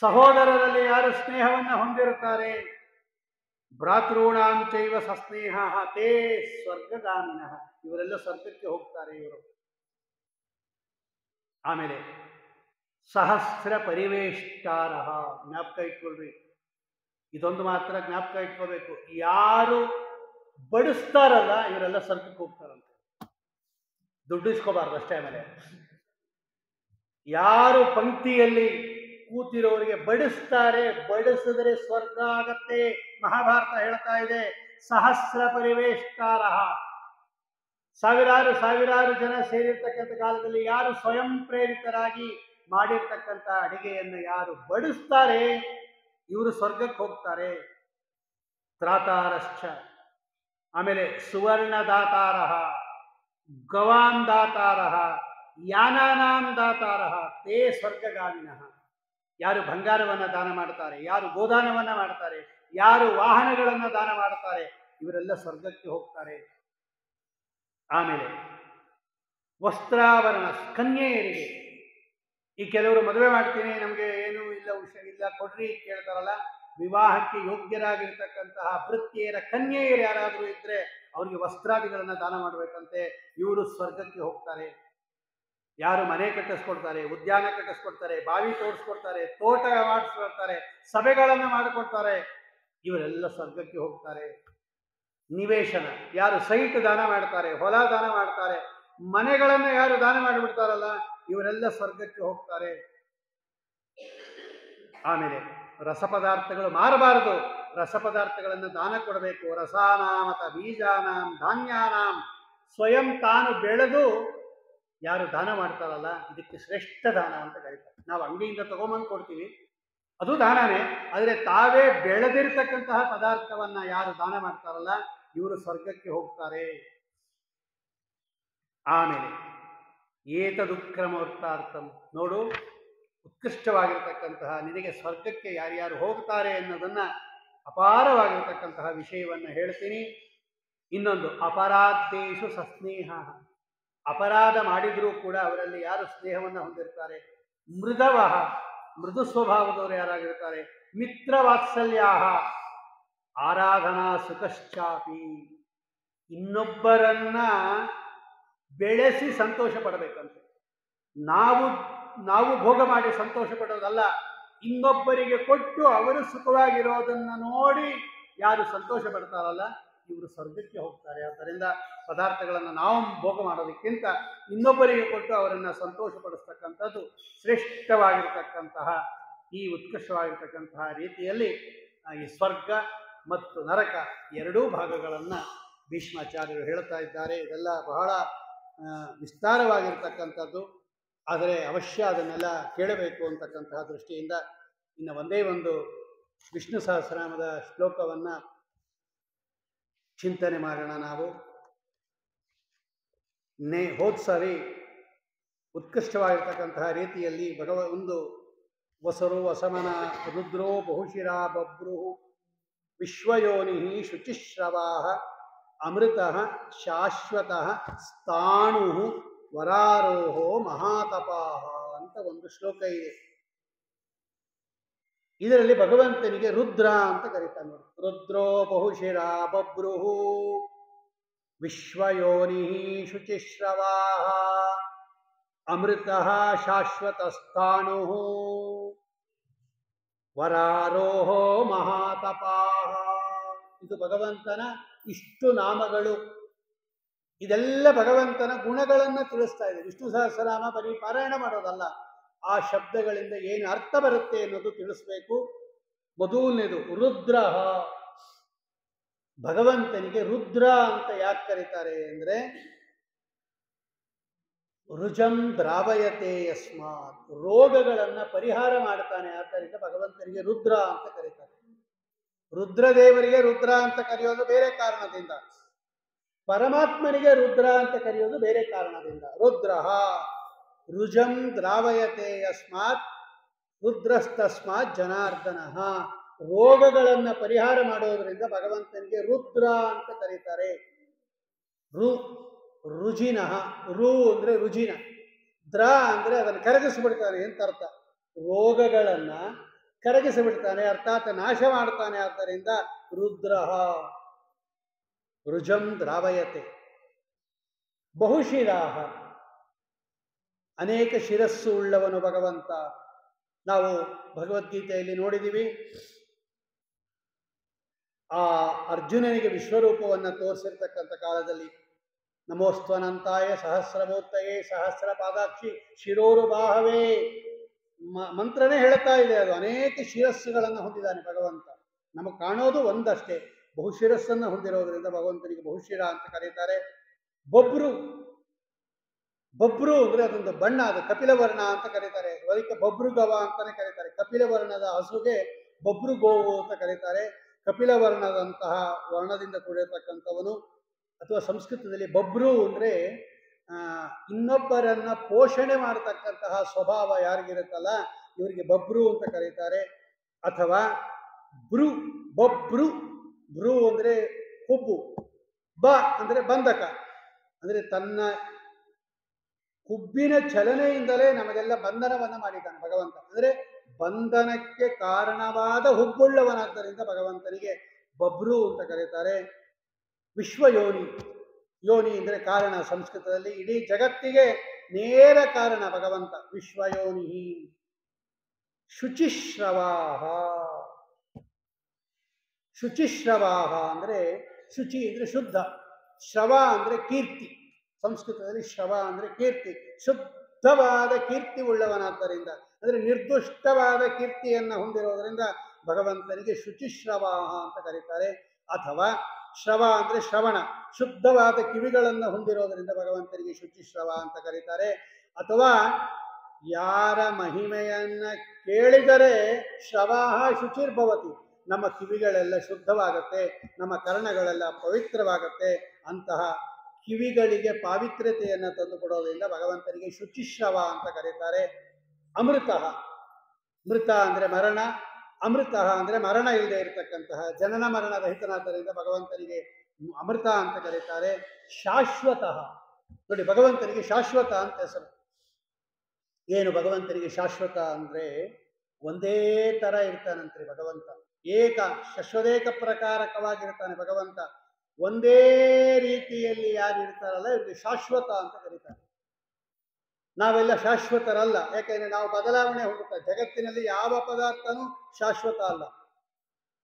ಸಹೋದರರಲ್ಲಿ ಯಾರು ಸ್ನೇಹವನ್ನ ಹೊಂದಿರುತ್ತಾರೆ, ಭ್ರಾತೃಣಾಂ ಚೈವ ಸಸ್ನೇಹ ತೇ ಸ್ವರ್ಗಗಾಮಿನಃ, ಇವರೆಲ್ಲ ಸ್ವರ್ಗಕ್ಕೆ ಹೋಗ್ತಾರೆ ಇವರು. ಆಮೇಲೆ ಸಹಸ್ರ ಪರಿವೇಷ್ಟಾರ, ಜ್ಞಾಪಕ ಇಟ್ಕೊಳ್ರಿ, ಇದೊಂದು ಮಾತ್ರ ಜ್ಞಾಪಕ ಇಟ್ಕೋಬೇಕು, ಯಾರು ಬಡಿಸ್ತಾರಲ್ಲ ಇವರೆಲ್ಲ ಸ್ವರ್ಗಕ್ಕೆ ಹೋಗ್ತಾರಂತೆ. ದುಡ್ಡು ಇಸ್ಕೋಬಾರ್ದು ಅಷ್ಟೇ. ಆಮೇಲೆ ಯಾರು ಪಂಕ್ತಿಯಲ್ಲಿ ಕೂತಿರೋರಿಗೆ ಬಡಿಸ್ತಾರೆ, ಬಡಿಸಿದ್ರೆ ಸ್ವರ್ಗ ಆಗತ್ತೆ, ಮಹಾಭಾರತ ಹೇಳ್ತಾ ಇದೆ. ಸಹಸ್ರ ಪರಿವೇಷ್ಟಾರ, ಸಾವಿರಾರು ಜನ ಸೇರಿರ್ತಕ್ಕಂಥ ಕಾಲದಲ್ಲಿ ಯಾರು ಸ್ವಯಂ ಪ್ರೇರಿತರಾಗಿ ಮಾಡಿರ್ತಕ್ಕಂಥ ಅಡಿಗೆಯನ್ನು ಯಾರು ಬಡಿಸ್ತಾರೆ ಇವರು ಸ್ವರ್ಗಕ್ಕೆ ಹೋಗ್ತಾರೆ. ತ್ರಾತಾರಶ್ಚ, ಆಮೇಲೆ ಸುವರ್ಣದಾತಾರ, ಗವಾಂ ದಾತಾರ, ಯಾನಾನಾಂ ದಾತಾರ ತೇ ಸ್ವರ್ಗಗಾಮಿನಃ, ಯಾರು ಬಂಗಾರವನ್ನ ದಾನ ಮಾಡ್ತಾರೆ, ಯಾರು ಗೋದಾನವನ್ನ ಮಾಡ್ತಾರೆ, ಯಾರು ವಾಹನಗಳನ್ನ ದಾನ ಮಾಡ್ತಾರೆ ಇವರೆಲ್ಲ ಸ್ವರ್ಗಕ್ಕೆ ಹೋಗ್ತಾರೆ. ಆಮೇಲೆ ವಸ್ತ್ರಾಭರಣ, ಕನ್ಯೆಯರಿಗೆ, ಈ ಕೆಲವರು ಮದುವೆ ಮಾಡ್ತೀನಿ ನಮಗೆ ಏನೂ ಇಲ್ಲ ಇಲ್ಲ ಕೊಡ್ರಿ ಕೇಳ್ತಾರಲ್ಲ, ವಿವಾಹಕ್ಕೆ ಯೋಗ್ಯರಾಗಿರ್ತಕ್ಕಂತಹ ಭೃತ್ಯರ ಕನ್ಯೆಯರು ಯಾರಾದರೂ ಇದ್ರೆ ಅವ್ರಿಗೆ ವಸ್ತ್ರಾದಿಗಳನ್ನ ದಾನ ಮಾಡಬೇಕಂತೆ, ಇವರು ಸ್ವರ್ಗಕ್ಕೆ ಹೋಗ್ತಾರೆ. ಯಾರು ಮನೆ ಕಟ್ಟಿಸ್ಕೊಡ್ತಾರೆ, ಉದ್ಯಾನ ಕಟ್ಟಿಸ್ಕೊಡ್ತಾರೆ, ಬಾವಿ ತೋರಿಸ್ಕೊಡ್ತಾರೆ, ತೋಟ ಮಾಡಿಸ್ಕೊಡ್ತಾರೆ, ಸಭೆಗಳನ್ನು ಮಾಡಿಕೊಡ್ತಾರೆ, ಇವರೆಲ್ಲ ಸ್ವರ್ಗಕ್ಕೆ ಹೋಗ್ತಾರೆ. ನಿವೇಶನ, ಯಾರು ಸೈಟ್ ದಾನ ಮಾಡ್ತಾರೆ, ಹೊಲ ದಾನ ಮಾಡ್ತಾರೆ, ಮನೆಗಳನ್ನು ಯಾರು ದಾನ ಮಾಡಿಬಿಡ್ತಾರಲ್ಲ ಇವರೆಲ್ಲ ಸ್ವರ್ಗಕ್ಕೆ ಹೋಗ್ತಾರೆ. ಆಮೇಲೆ ರಸಪದಾರ್ಥಗಳು ಮಾರಬಾರದು, ರಸಪದಾರ್ಥಗಳನ್ನು ದಾನ ಕೊಡಬೇಕು. ರಸಾನಾಮತ ಬೀಜಾನಾಂ ಧಾನ್ಯಾನಾಂ, ಸ್ವಯಂ ತಾನು ಬೆಳೆದು ಯಾರು ದಾನ ಮಾಡ್ತಾರಲ್ಲ ಇದಕ್ಕೆ ಶ್ರೇಷ್ಠ ದಾನ ಅಂತ ಕರೀತಾರೆ. ನಾವು ಅಂಗಡಿಯಿಂದ ತಗೊಂಬಂದು ಕೊಡ್ತೀವಿ, ಅದು ದಾನನೇ, ಆದರೆ ತಾವೇ ಬೆಳೆದಿರ್ತಕ್ಕಂತಹ ಪದಾರ್ಥವನ್ನ ಯಾರು ದಾನ ಮಾಡ್ತಾರಲ್ಲ ಇವರು ಸ್ವರ್ಗಕ್ಕೆ ಹೋಗ್ತಾರೆ. ಆಮೇಲೆ ಏತದುಕ್ರಮೋರ್ತಾರ್ಥಂ, ನೋಡು ಉತ್ಕೃಷ್ಟವಾಗಿರ್ತಕ್ಕಂತಹ ನಿನಗೆ ಸ್ವರ್ಗಕ್ಕೆ ಯಾರ್ಯಾರು ಹೋಗ್ತಾರೆ ಅನ್ನೋದನ್ನ ಅಪಾರವಾಗಿರ್ತಕ್ಕಂತಹ ವಿಷಯವನ್ನ ಹೇಳ್ತೀನಿ. ಇನ್ನೊಂದು ಅಪರಾಧೇಶು ಸಸ್ನೇಹ, ಅಪರಾಧ ಮಾಡಿದ್ರೂ ಕೂಡ ಅವರಲ್ಲಿ ಯಾರು ಸ್ನೇಹವನ್ನು ಹೊಂದಿರ್ತಾರೆ, ಮೃದವ, ಮೃದು ಸ್ವಭಾವದವರು ಯಾರಾಗಿರ್ತಾರೆ, ಮಿತ್ರ ವಾತ್ಸಲ್ಯಾಹ, ಆರಾಧನಾ ಸುಖಶ್ಚಾಪಿ, ಇನ್ನೊಬ್ಬರನ್ನ ಬೆಳೆಸಿ ಸಂತೋಷ ಪಡಬೇಕಂತೆ. ನಾವು ನಾವು ಭೋಗ ಮಾಡಿ ಸಂತೋಷ ಪಡೋದಲ್ಲ, ಇನ್ನೊಬ್ಬರಿಗೆ ಕೊಟ್ಟು ಅವರು ಸುಖವಾಗಿರೋದನ್ನ ನೋಡಿ ಯಾರು ಸಂತೋಷ ಪಡ್ತಾರಲ್ಲ ಇವರು ಸ್ವರ್ಗಕ್ಕೆ ಹೋಗ್ತಾರೆ. ಆದ್ದರಿಂದ ಪದಾರ್ಥಗಳನ್ನು ನಾವು ಭೋಗ ಮಾಡೋದಕ್ಕಿಂತ ಇನ್ನೊಬ್ಬರಿಗೆ ಕೊಟ್ಟು ಅವರನ್ನು ಸಂತೋಷ ಪಡಿಸ್ತಕ್ಕಂಥದ್ದು ಶ್ರೇಷ್ಠವಾಗಿರ್ತಕ್ಕಂತಹ, ಈ ಉತ್ಕೃಷ್ಟವಾಗಿರ್ತಕ್ಕಂತಹ ರೀತಿಯಲ್ಲಿ ಈ ಸ್ವರ್ಗ ಮತ್ತು ನರಕ ಎರಡೂ ಭಾಗಗಳನ್ನು ಭೀಷ್ಮಾಚಾರ್ಯರು ಹೇಳ್ತಾ ಇದ್ದಾರೆ. ಇದೆಲ್ಲ ಬಹಳ ವಿಸ್ತಾರವಾಗಿರ್ತಕ್ಕಂಥದ್ದು. ಆದರೆ ಅವಶ್ಯ ಅದನ್ನೆಲ್ಲ ಕೇಳಬೇಕು ಅಂತಕ್ಕಂತಹ ದೃಷ್ಟಿಯಿಂದ ಇನ್ನು ಒಂದೇ ಒಂದು ವಿಷ್ಣು ಸಹಸ್ರನಾಮದ ಶ್ಲೋಕವನ್ನು ಚಿಂತನೆ ಮಾಡೋಣ ನಾವು. ಹೋದ ಸಾರಿ ಉತ್ಕೃಷ್ಟವಾಗಿರ್ತಕ್ಕಂತಹ ರೀತಿಯಲ್ಲಿ ಒಂದು ವಸರು ವಸಮನ ರುದ್ರೋ ಬಹುಶಿರಾ ಬಭ್ರು ವಿಶ್ವಯೋನಿ ಶುಚಿಶ್ರವಾ ಅಮೃತ ಶಾಶ್ವತ ಸ್ಥಾಣು ವರಾರೋಹೋ ಮಹಾತಪಾಹ ಅಂತ ಒಂದು ಶ್ಲೋಕ ಇದೆ. ಇದರಲ್ಲಿ ಭಗವಂತನಿಗೆ ರುದ್ರ ಅಂತ ಕರೀತಾನೆ ನೋಡಿ. ರುದ್ರೋ ಬಹುಶಿರಾ ಬಭ್ರುಹು ವಿಶ್ವಯೋನಿ ಶುಚಿಶ್ರವಾ ಅಮೃತ ಶಾಶ್ವತ ಸ್ಥಾಣು ವರಾರೋಹೋ ಮಹಾತಪಾಹ. ಇದು ಭಗವಂತನ ಇಷ್ಟು ನಾಮಗಳು. ಇದೆಲ್ಲ ಭಗವಂತನ ಗುಣಗಳನ್ನು ತಿಳಿಸ್ತಾ ಇದೆ. ವಿಷ್ಣು ಸಹಸ್ರನಾಮ ಬರೀ ಪಾರಾಯಣ ಮಾಡೋದಲ್ಲ, ಆ ಶಬ್ದಗಳಿಂದ ಏನು ಅರ್ಥ ಬರುತ್ತೆ ಅನ್ನೋದು ತಿಳಿಸ್ಬೇಕು. ಮೊದಲನೇದು ರುದ್ರ. ಭಗವಂತನಿಗೆ ರುದ್ರ ಅಂತ ಯಾಕೆ ಕರೀತಾರೆ ಅಂದರೆ, ರುಜಂ ದ್ರಾವಯತೆ ಯಸ್ಮಾತ್, ರೋಗಗಳನ್ನು ಪರಿಹಾರ ಮಾಡ್ತಾನೆ, ಆದ್ದರಿಂದ ಭಗವಂತನಿಗೆ ರುದ್ರ ಅಂತ ಕರೀತಾರೆ. ರುದ್ರದೇವರಿಗೆ ರುದ್ರ ಅಂತ ಕರೆಯೋದು ಬೇರೆ ಕಾರಣದಿಂದ, ಪರಮಾತ್ಮನಿಗೆ ರುದ್ರ ಅಂತ ಕರೆಯೋದು ಬೇರೆ ಕಾರಣದಿಂದ. ರುದ್ರ ರುಜಂ ದ್ರಾವಯತೆ ಯಸ್ಮಾತ್ ರುದ್ರಸ್ತಸ್ಮಾತ್ ಜನಾರ್ದನ, ರೋಗಗಳನ್ನು ಪರಿಹಾರ ಮಾಡೋದರಿಂದ ಭಗವಂತನಿಗೆ ರುದ್ರ ಅಂತ ಕರೀತಾರೆ. ರುಜಿನ, ರು ಅಂದ್ರೆ ರುಜಿನ, ದ್ರ ಅಂದ್ರೆ ಅದನ್ನು ಕರಗಿಸಿಬಿಡ್ತಾನೆ ಅಂತ ಅರ್ಥ. ರೋಗಗಳನ್ನ ಕರಗಿಸಿಬಿಡ್ತಾನೆ, ಅರ್ಥಾತ್ ನಾಶ ಮಾಡ್ತಾನೆ. ಆದ್ದರಿಂದ ರುದ್ರ. ರುಜಂ ದ್ರಾವಯತೆ. ಬಹುಶಿರಾಹ, ಅನೇಕ ಶಿರಸ್ಸು ಉಳ್ಳವನು ಭಗವಂತ. ನಾವು ಭಗವದ್ಗೀತೆಯಲ್ಲಿ ನೋಡಿದ್ದೀವಿ, ಆ ಅರ್ಜುನನಿಗೆ ವಿಶ್ವರೂಪವನ್ನು ತೋರಿಸಿರ್ತಕ್ಕಂಥ ಕಾಲದಲ್ಲಿ ನಮೋಸ್ತ್ವನಂತಾಯ ಸಹಸ್ರಮೂರ್ತಯೇ ಸಹಸ್ರ ಪಾದಾಕ್ಷಿ ಶಿರೋರು ಬಾಹವೇ ಮಂತ್ರನೇ ಹೇಳ್ತಾ ಇದೆ. ಅದು ಅನೇಕ ಶಿರಸ್ಸುಗಳನ್ನು ಹೊಂದಿದ್ದಾನೆ ಭಗವಂತ. ನಮಗೆ ಕಾಣೋದು ಒಂದಷ್ಟೇ, ಬಹುಶಿರಸ್ಸನ್ನು ಹೊಂದಿರೋದ್ರಿಂದ ಭಗವಂತನಿಗೆ ಬಹುಶಿರ ಅಂತ ಕರೀತಾರೆ. ಬೊಬ್ರು, ಬೊಬ್ರು ಅಂದ್ರೆ ಅದೊಂದು ಬಣ್ಣ, ಅದು ಕಪಿಲವರ್ಣ ಅಂತ ಕರೀತಾರೆ. ಅದಕ್ಕೆ ಬೊಬ್ರು ಗವ ಅಂತಾನೆ ಕರೀತಾರೆ. ಕಪಿಲವರ್ಣದ ಹಸುಗೆ ಬೊಬ್ರು ಗೋವು ಅಂತ ಕರೀತಾರೆ. ಕಪಿಲವರ್ಣದಂತಹ ವರ್ಣದಿಂದ ಕೂಡಿರತಕ್ಕಂಥವನು. ಅಥವಾ ಸಂಸ್ಕೃತದಲ್ಲಿ ಬೊಬ್ರು ಅಂದ್ರೆ ಇನ್ನೊಬ್ಬರನ್ನ ಪೋಷಣೆ ಮಾಡತಕ್ಕಂತಹ ಸ್ವಭಾವ ಯಾರಿಗಿರುತ್ತಲ್ಲ ಇವರಿಗೆ ಬೊಬ್ರು ಅಂತ ಕರೀತಾರೆ. ಅಥವಾ ಬ್ರು, ಬೊಬ್ರು, ಭ್ರು ಅಂದ್ರೆ ಹುಬ್ಬು, ಬ ಅಂದ್ರೆ ಬಂಧಕ, ಅಂದ್ರೆ ತನ್ನ ಹುಬ್ಬಿನ ಚಲನೆಯಿಂದಲೇ ನಮಗೆಲ್ಲ ಬಂಧನವನ್ನ ಮಾಡಿದ್ದಾನೆ ಭಗವಂತ. ಅಂದ್ರೆ ಬಂಧನಕ್ಕೆ ಕಾರಣವಾದ ಹುಬ್ಬುಳ್ಳವನಾದ್ದರಿಂದ ಭಗವಂತನಿಗೆ ಬಬ್ರು ಅಂತ ಕರೀತಾರೆ. ವಿಶ್ವಯೋನಿ, ಯೋನಿ ಅಂದರೆ ಕಾರಣ. ಸಂಸ್ಕೃತದಲ್ಲಿ ಇಡೀ ಜಗತ್ತಿಗೆ ನೇರ ಕಾರಣ ಭಗವಂತ. ವಿಶ್ವಯೋನಿ. ಶುಚಿಶ್ರವಾಹ, ಶುಚಿಶ್ರವಾಹ ಅಂದರೆ ಶುಚಿ ಅಂದರೆ ಶುದ್ಧ, ಶ್ರವ ಅಂದರೆ ಕೀರ್ತಿ. ಸಂಸ್ಕೃತದಲ್ಲಿ ಶ್ರವ ಅಂದರೆ ಕೀರ್ತಿ, ಶುದ್ಧವಾದ ಕೀರ್ತಿ ಉಳ್ಳವನಾದ್ದರಿಂದ, ಅಂದರೆ ನಿರ್ದುಷ್ಟವಾದ ಕೀರ್ತಿಯನ್ನು ಹೊಂದಿರೋದರಿಂದ ಭಗವಂತನಿಗೆ ಶುಚಿಶ್ರವಾಹ ಅಂತ ಕರೀತಾರೆ. ಅಥವಾ ಶ್ರವ ಅಂದರೆ ಶ್ರವಣ, ಶುದ್ಧವಾದ ಕಿವಿಗಳನ್ನು ಹೊಂದಿರೋದರಿಂದ ಭಗವಂತನಿಗೆ ಶುಚಿಶ್ರವ ಅಂತ ಕರೀತಾರೆ. ಅಥವಾ ಯಾರ ಮಹಿಮೆಯನ್ನ ಕೇಳಿದರೆ ಶ್ರವಾಹ ಶುಚಿರ್ಭವತಿ, ನಮ್ಮ ಕಿವಿಗಳೆಲ್ಲ ಶುದ್ಧವಾಗುತ್ತೆ, ನಮ್ಮ ಕರ್ಣಗಳೆಲ್ಲ ಪವಿತ್ರವಾಗುತ್ತೆ. ಅಂತಹ ಕಿವಿಗಳಿಗೆ ಪಾವಿತ್ರ್ಯತೆಯನ್ನು ತಂದುಕೊಡೋದ್ರಿಂದ ಭಗವಂತನಿಗೆ ಶುಚಿಶ್ರವ ಅಂತ ಕರೀತಾರೆ. ಅಮೃತ, ಮೃತ ಅಂದರೆ ಮರಣ, ಅಮೃತ ಅಂದರೆ ಮರಣ ಇಲ್ಲದೆ ಇರತಕ್ಕಂತಹ ಜನನ ಮರಣ ರಹಿತನಾದ್ದರಿಂದ ಭಗವಂತನಿಗೆ ಅಮೃತ ಅಂತ ಕರೀತಾರೆ. ಶಾಶ್ವತ, ನೋಡಿ ಭಗವಂತನಿಗೆ ಶಾಶ್ವತ ಅಂತ ಹೆಸರು. ಏನು ಭಗವಂತನಿಗೆ ಶಾಶ್ವತ ಅಂದರೆ ಒಂದೇ ಥರ ಇರ್ತಾನಂತ್ರಿ ಭಗವಂತ. ಏಕ ಶಶ್ವದೇಕ ಪ್ರಕಾರಕವಾಗಿರ್ತಾನೆ ಭಗವಂತ. ಒಂದೇ ರೀತಿಯಲ್ಲಿ ಯಾರು ಇರ್ತಾರಲ್ಲ ಇವರಿಗೆ ಶಾಶ್ವತ ಅಂತ ಕರೀತಾರೆ. ನಾವೆಲ್ಲ ಶಾಶ್ವತರಲ್ಲ, ಯಾಕೆಂದ್ರೆ ನಾವು ಬದಲಾವಣೆ ಹೊಂದುತ್ತಾ. ಜಗತ್ತಿನಲ್ಲಿ ಯಾವ ಪದಾರ್ಥನೂ ಶಾಶ್ವತ ಅಲ್ಲ.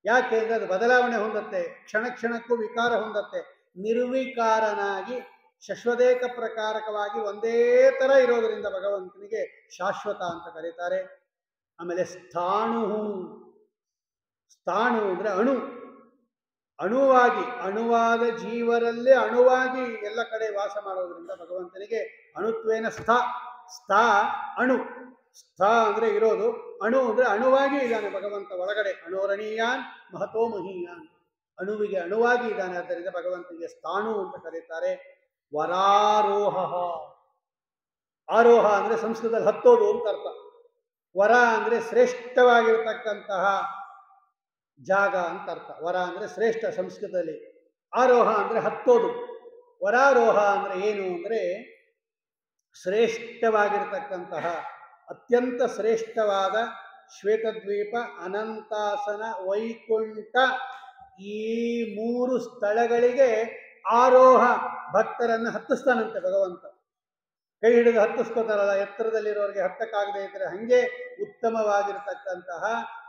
ಯಾಕೆಂದ್ರೆ ಅದು ಬದಲಾವಣೆ ಹೊಂದುತ್ತೆ, ಕ್ಷಣ ಕ್ಷಣಕ್ಕೂ ವಿಕಾರ ಹೊಂದುತ್ತೆ. ನಿರ್ವಿಕಾರನಾಗಿ ಶಶ್ವದೇಕ ಪ್ರಕಾರಕವಾಗಿ ಒಂದೇ ಥರ ಇರೋದರಿಂದ ಭಗವಂತನಿಗೆ ಶಾಶ್ವತ ಅಂತ ಕರೀತಾರೆ. ಆಮೇಲೆ ಸ್ಥಾಣು, ಸ್ಥಾಣು ಅಂದರೆ ಅಣು, ಅಣುವಾಗಿ, ಅಣುವಾದ ಜೀವರಲ್ಲೇ ಅಣುವಾಗಿ ಎಲ್ಲ ಕಡೆ ವಾಸ ಮಾಡೋದ್ರಿಂದ ಭಗವಂತನಿಗೆ ಅಣುತ್ವೇನ ಸ್ಥ. ಸ್ಥ ಅಣು, ಸ್ಥ ಅಂದರೆ ಇರೋದು, ಅಣು ಅಂದರೆ ಅಣುವಾಗಿ ಇದ್ದಾನೆ ಭಗವಂತ ಒಳಗಡೆ. ಅಣೋರಣೀಯಾನ್ ಮಹತೋ ಮಹೀಯಾನ್, ಅಣುವಿಗೆ ಅಣುವಾಗಿ ಇದ್ದಾನೆ. ಆದ್ದರಿಂದ ಭಗವಂತನಿಗೆ ಸ್ಥಾಣು ಅಂತ ಕರೀತಾರೆ. ವರಾರೋಹ, ಆರೋಹ ಅಂದರೆ ಸಂಸ್ಕೃತದಲ್ಲಿ ಹತ್ತೋದು ಅಂತ ಅರ್ಥ. ವರ ಅಂದರೆ ಶ್ರೇಷ್ಠವಾಗಿರತಕ್ಕಂತಹ ಜಾಗ ಅಂತ ಅರ್ಥ. ವರ ಅಂದರೆ ಶ್ರೇಷ್ಠ ಸಂಸ್ಕೃತದಲ್ಲಿ. ಆರೋಹ ಅಂದರೆ ಹತ್ತೋದು. ವರಾರೋಹ ಅಂದರೆ ಏನು ಅಂದರೆ ಶ್ರೇಷ್ಠವಾಗಿರತಕ್ಕಂತಹ, ಅತ್ಯಂತ ಶ್ರೇಷ್ಠವಾದ ಶ್ವೇತದ್ವೀಪ, ಅನಂತಾಸನ, ವೈಕುಂಠ, ಈ ಮೂರು ಸ್ಥಳಗಳಿಗೆ ಆರೋಹ ಭಕ್ತರನ್ನು ಹತ್ತಿಸ್ತಾನಂತೆ ಭಗವಂತ. ಕೈ ಹಿಡಿದು ಹತ್ತಿಸ್ಕೋತಾರಲ್ಲ, ಎತ್ತರದಲ್ಲಿರೋರಿಗೆ ಹತ್ತಕ್ಕಾಗದೇ ಇದ್ರೆ ಹಂಗೆ ಉತ್ತಮವಾಗಿರ್ತಕ್ಕಂತಹ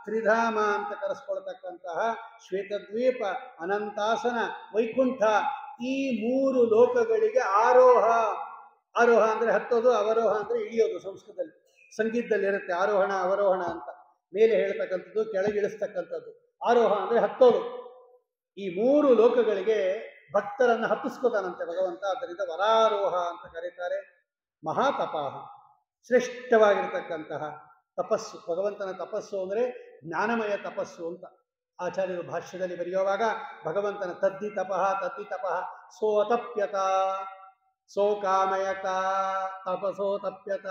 ತ್ರಿಧಾಮ ಅಂತ ಕರೆಸ್ಕೊಳ್ತಕ್ಕಂತಹ ಶ್ವೇತದ್ವೀಪ, ಅನಂತಾಸನ, ವೈಕುಂಠ, ಈ ಮೂರು ಲೋಕಗಳಿಗೆ ಆರೋಹ. ಆರೋಹ ಅಂದರೆ ಹತ್ತೋದು, ಅವರೋಹ ಅಂದರೆ ಇಳಿಯೋದು. ಸಂಸ್ಕೃತದಲ್ಲಿ ಸಂಗೀತದಲ್ಲಿ ಇರುತ್ತೆ ಆರೋಹಣ ಅವರೋಹಣ ಅಂತ. ಮೇಲೆ ಹೇಳ್ತಕ್ಕಂಥದ್ದು, ಕೆಳಗೆ ಇಳಿಸ್ತಕ್ಕಂಥದ್ದು. ಆರೋಹ ಅಂದರೆ ಹತ್ತೋದು. ಈ ಮೂರು ಲೋಕಗಳಿಗೆ ಭಕ್ತರನ್ನು ಹತ್ತಿಸ್ಕೋತಾನಂತೆ ಭಗವಂತ. ಆದ್ದರಿಂದ ವರಾರೋಹ ಅಂತ ಕರೀತಾರೆ. ಮಹಾತಪಾಹ, ಶ್ರೇಷ್ಠವಾಗಿರ್ತಕ್ಕಂತಹ ತಪಸ್ಸು. ಭಗವಂತನ ತಪಸ್ಸು ಅಂದರೆ ಜ್ಞಾನಮಯ ತಪಸ್ಸು ಅಂತ ಆಚಾರ್ಯರು ಭಾಷ್ಯದಲ್ಲಿ ಬರೆಯುವಾಗ ಭಗವಂತನ ತದ್ದಿ ತಪಃ, ತದ್ದಿ ತಪಃ, ಸೋ ಅತಪ್ಯತ, ಸೋ ಕಾಮಯತ, ತಪಸೋ ತಪ್ಯತ,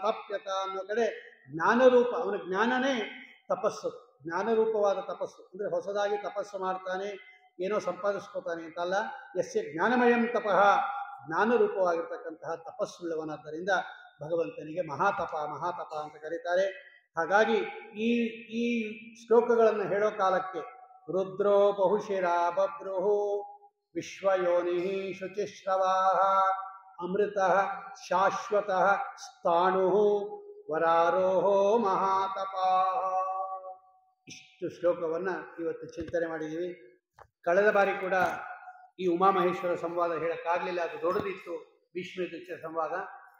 ತಪ್ಯತ ಅನ್ನೋ ಕಡೆ ಜ್ಞಾನರೂಪ, ಅವನ ಜ್ಞಾನನೇ ತಪಸ್ಸು. ಜ್ಞಾನರೂಪವಾದ ತಪಸ್ಸು ಅಂದರೆ ಹೊಸದಾಗಿ ತಪಸ್ಸು ಮಾಡ್ತಾನೆ, ಏನೋ ಸಂಪಾದಿಸ್ಕೋತಾನೆ ಅಂತಲ್ಲ. ಯಸ್ಯ ಜ್ಞಾನಮಯಂ ತಪಃ, ಜ್ಞಾನರೂಪವಾಗಿರ್ತಕ್ಕಂತಹ ತಪಸ್ಸುಳ್ಳವನಾದ್ದರಿಂದ ಭಗವಂತನಿಗೆ ಮಹಾತಪ, ಮಹಾತಪ ಅಂತ ಕರೀತಾರೆ. ಹಾಗಾಗಿ ಈ ಈ ಶ್ಲೋಕಗಳನ್ನು ಹೇಳೋ ಕಾಲಕ್ಕೆ ರುದ್ರೋ ಬಹುಶಿರಾ ಬಭ್ರುಹು ವಿಶ್ವಯೋನಿ ಶುಚಿಶ್ರವಾ ಅಮೃತ ಶಾಶ್ವತ ಸ್ಥಾಣು ವರಾರೋಹೋ ಮಹಾತಪಾ. ಇಷ್ಟು ಶ್ಲೋಕವನ್ನು ಇವತ್ತು ಚಿಂತನೆ ಮಾಡಿದ್ದೀವಿ. ಕಳೆದ ಬಾರಿ ಕೂಡ ಈ ಉಮಾಮಹೇಶ್ವರ ಸಂವಾದ ಹೇಳೋಕ್ಕಾಗಲಿಲ್ಲ, ಅದು ದೊಡ್ಡದಿತ್ತು ಭೀಷ್ಮಯುದ್ಧ ಸಂವಾದ.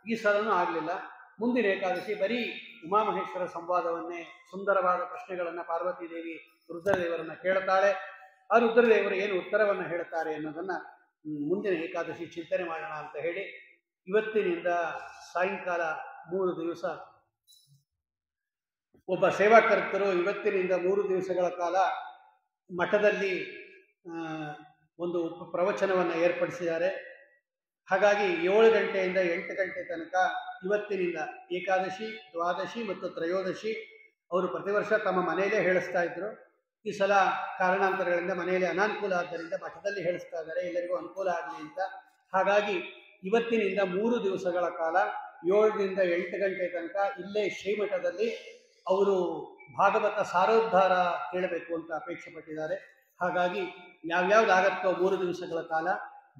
ಈ ಸಲನೂ ಆಗಲಿಲ್ಲ. ಮುಂದಿನ ಏಕಾದಶಿ ಬರೀ ಉಮಾಮಹೇಶ್ವರ ಸಂವಾದವನ್ನೇ, ಸುಂದರವಾದ ಪ್ರಶ್ನೆಗಳನ್ನು ಪಾರ್ವತೀದೇವಿ ರುದ್ರದೇವರನ್ನು ಕೇಳುತ್ತಾಳೆ. ಆ ರುದ್ರದೇವರು ಏನು ಉತ್ತರವನ್ನು ಹೇಳುತ್ತಾರೆ ಅನ್ನೋದನ್ನು ಮುಂದಿನ ಏಕಾದಶಿ ಚಿಂತನೆ ಮಾಡೋಣ ಅಂತ ಹೇಳಿ, ಇವತ್ತಿನಿಂದ ಸಾಯಂಕಾಲ 3 ದಿವಸ ಒಬ್ಬ ಸೇವಾಕರ್ತರು ಇವತ್ತಿನಿಂದ 3 ದಿವಸಗಳ ಕಾಲ ಮಠದಲ್ಲಿ ಒಂದು ಪ್ರವಚನವನ್ನು ಏರ್ಪಡಿಸಿದ್ದಾರೆ. ಹಾಗಾಗಿ 7 ಗಂಟೆಯಿಂದ 8 ಗಂಟೆ ತನಕ ಇವತ್ತಿನಿಂದ ಏಕಾದಶಿ, ದ್ವಾದಶಿ ಮತ್ತು ತ್ರಯೋದಶಿ ಅವರು ಪ್ರತಿ ವರ್ಷ ತಮ್ಮ ಮನೆಯಲ್ಲೇ ಹೇಳಿಸ್ತಾ ಇದ್ರು. ಈ ಸಲ ಕಾರಣಾಂತರಗಳಿಂದ ಮನೆಯಲ್ಲಿ ಅನಾನುಕೂಲ ಆದ್ದರಿಂದ ಮಠದಲ್ಲಿ ಹೇಳಿಸ್ತಾ ಇದ್ದಾರೆ, ಎಲ್ಲರಿಗೂ ಅನುಕೂಲ ಆಗಲಿ ಅಂತ. ಹಾಗಾಗಿ ಇವತ್ತಿನಿಂದ 3 ದಿವಸಗಳ ಕಾಲ 7ರಿಂದ 8 ಗಂಟೆ ತನಕ ಇಲ್ಲೇ ಶ್ರೀಮಠದಲ್ಲಿ ಅವರು ಭಾಗವತ ಸಾರೋದ್ಧಾರ ಕೇಳಬೇಕು ಅಂತ ಅಪೇಕ್ಷೆ ಪಟ್ಟಿದ್ದಾರೆ. ಹಾಗಾಗಿ ಯಾವ್ಯಾವುದಾಗತ್ತೋ 3 ದಿವಸಗಳ ಕಾಲ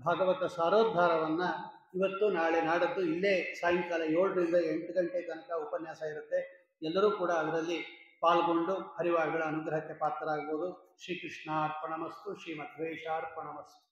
ಭಾಗವತ ಸಾರೋದ್ಧಾರವನ್ನು ಇವತ್ತು, ನಾಳೆ, ನಾಡದ್ದು ಇಲ್ಲೇ ಸಾಯಂಕಾಲ 7ರಿಂದ 8 ಗಂಟೆ ತನಕ ಉಪನ್ಯಾಸ ಇರುತ್ತೆ. ಎಲ್ಲರೂ ಕೂಡ ಅದರಲ್ಲಿ ಪಾಲ್ಗೊಂಡು ಹರಿವಾಗಳ ಅನುಗ್ರಹಕ್ಕೆ ಪಾತ್ರರಾಗ್ಬೋದು. ಶ್ರೀಕೃಷ್ಣಾರ್ಪಣಮಸ್ತು, ಶ್ರೀಮಧ್ವೇಶಾರ್ಪಣಮಸ್ತು.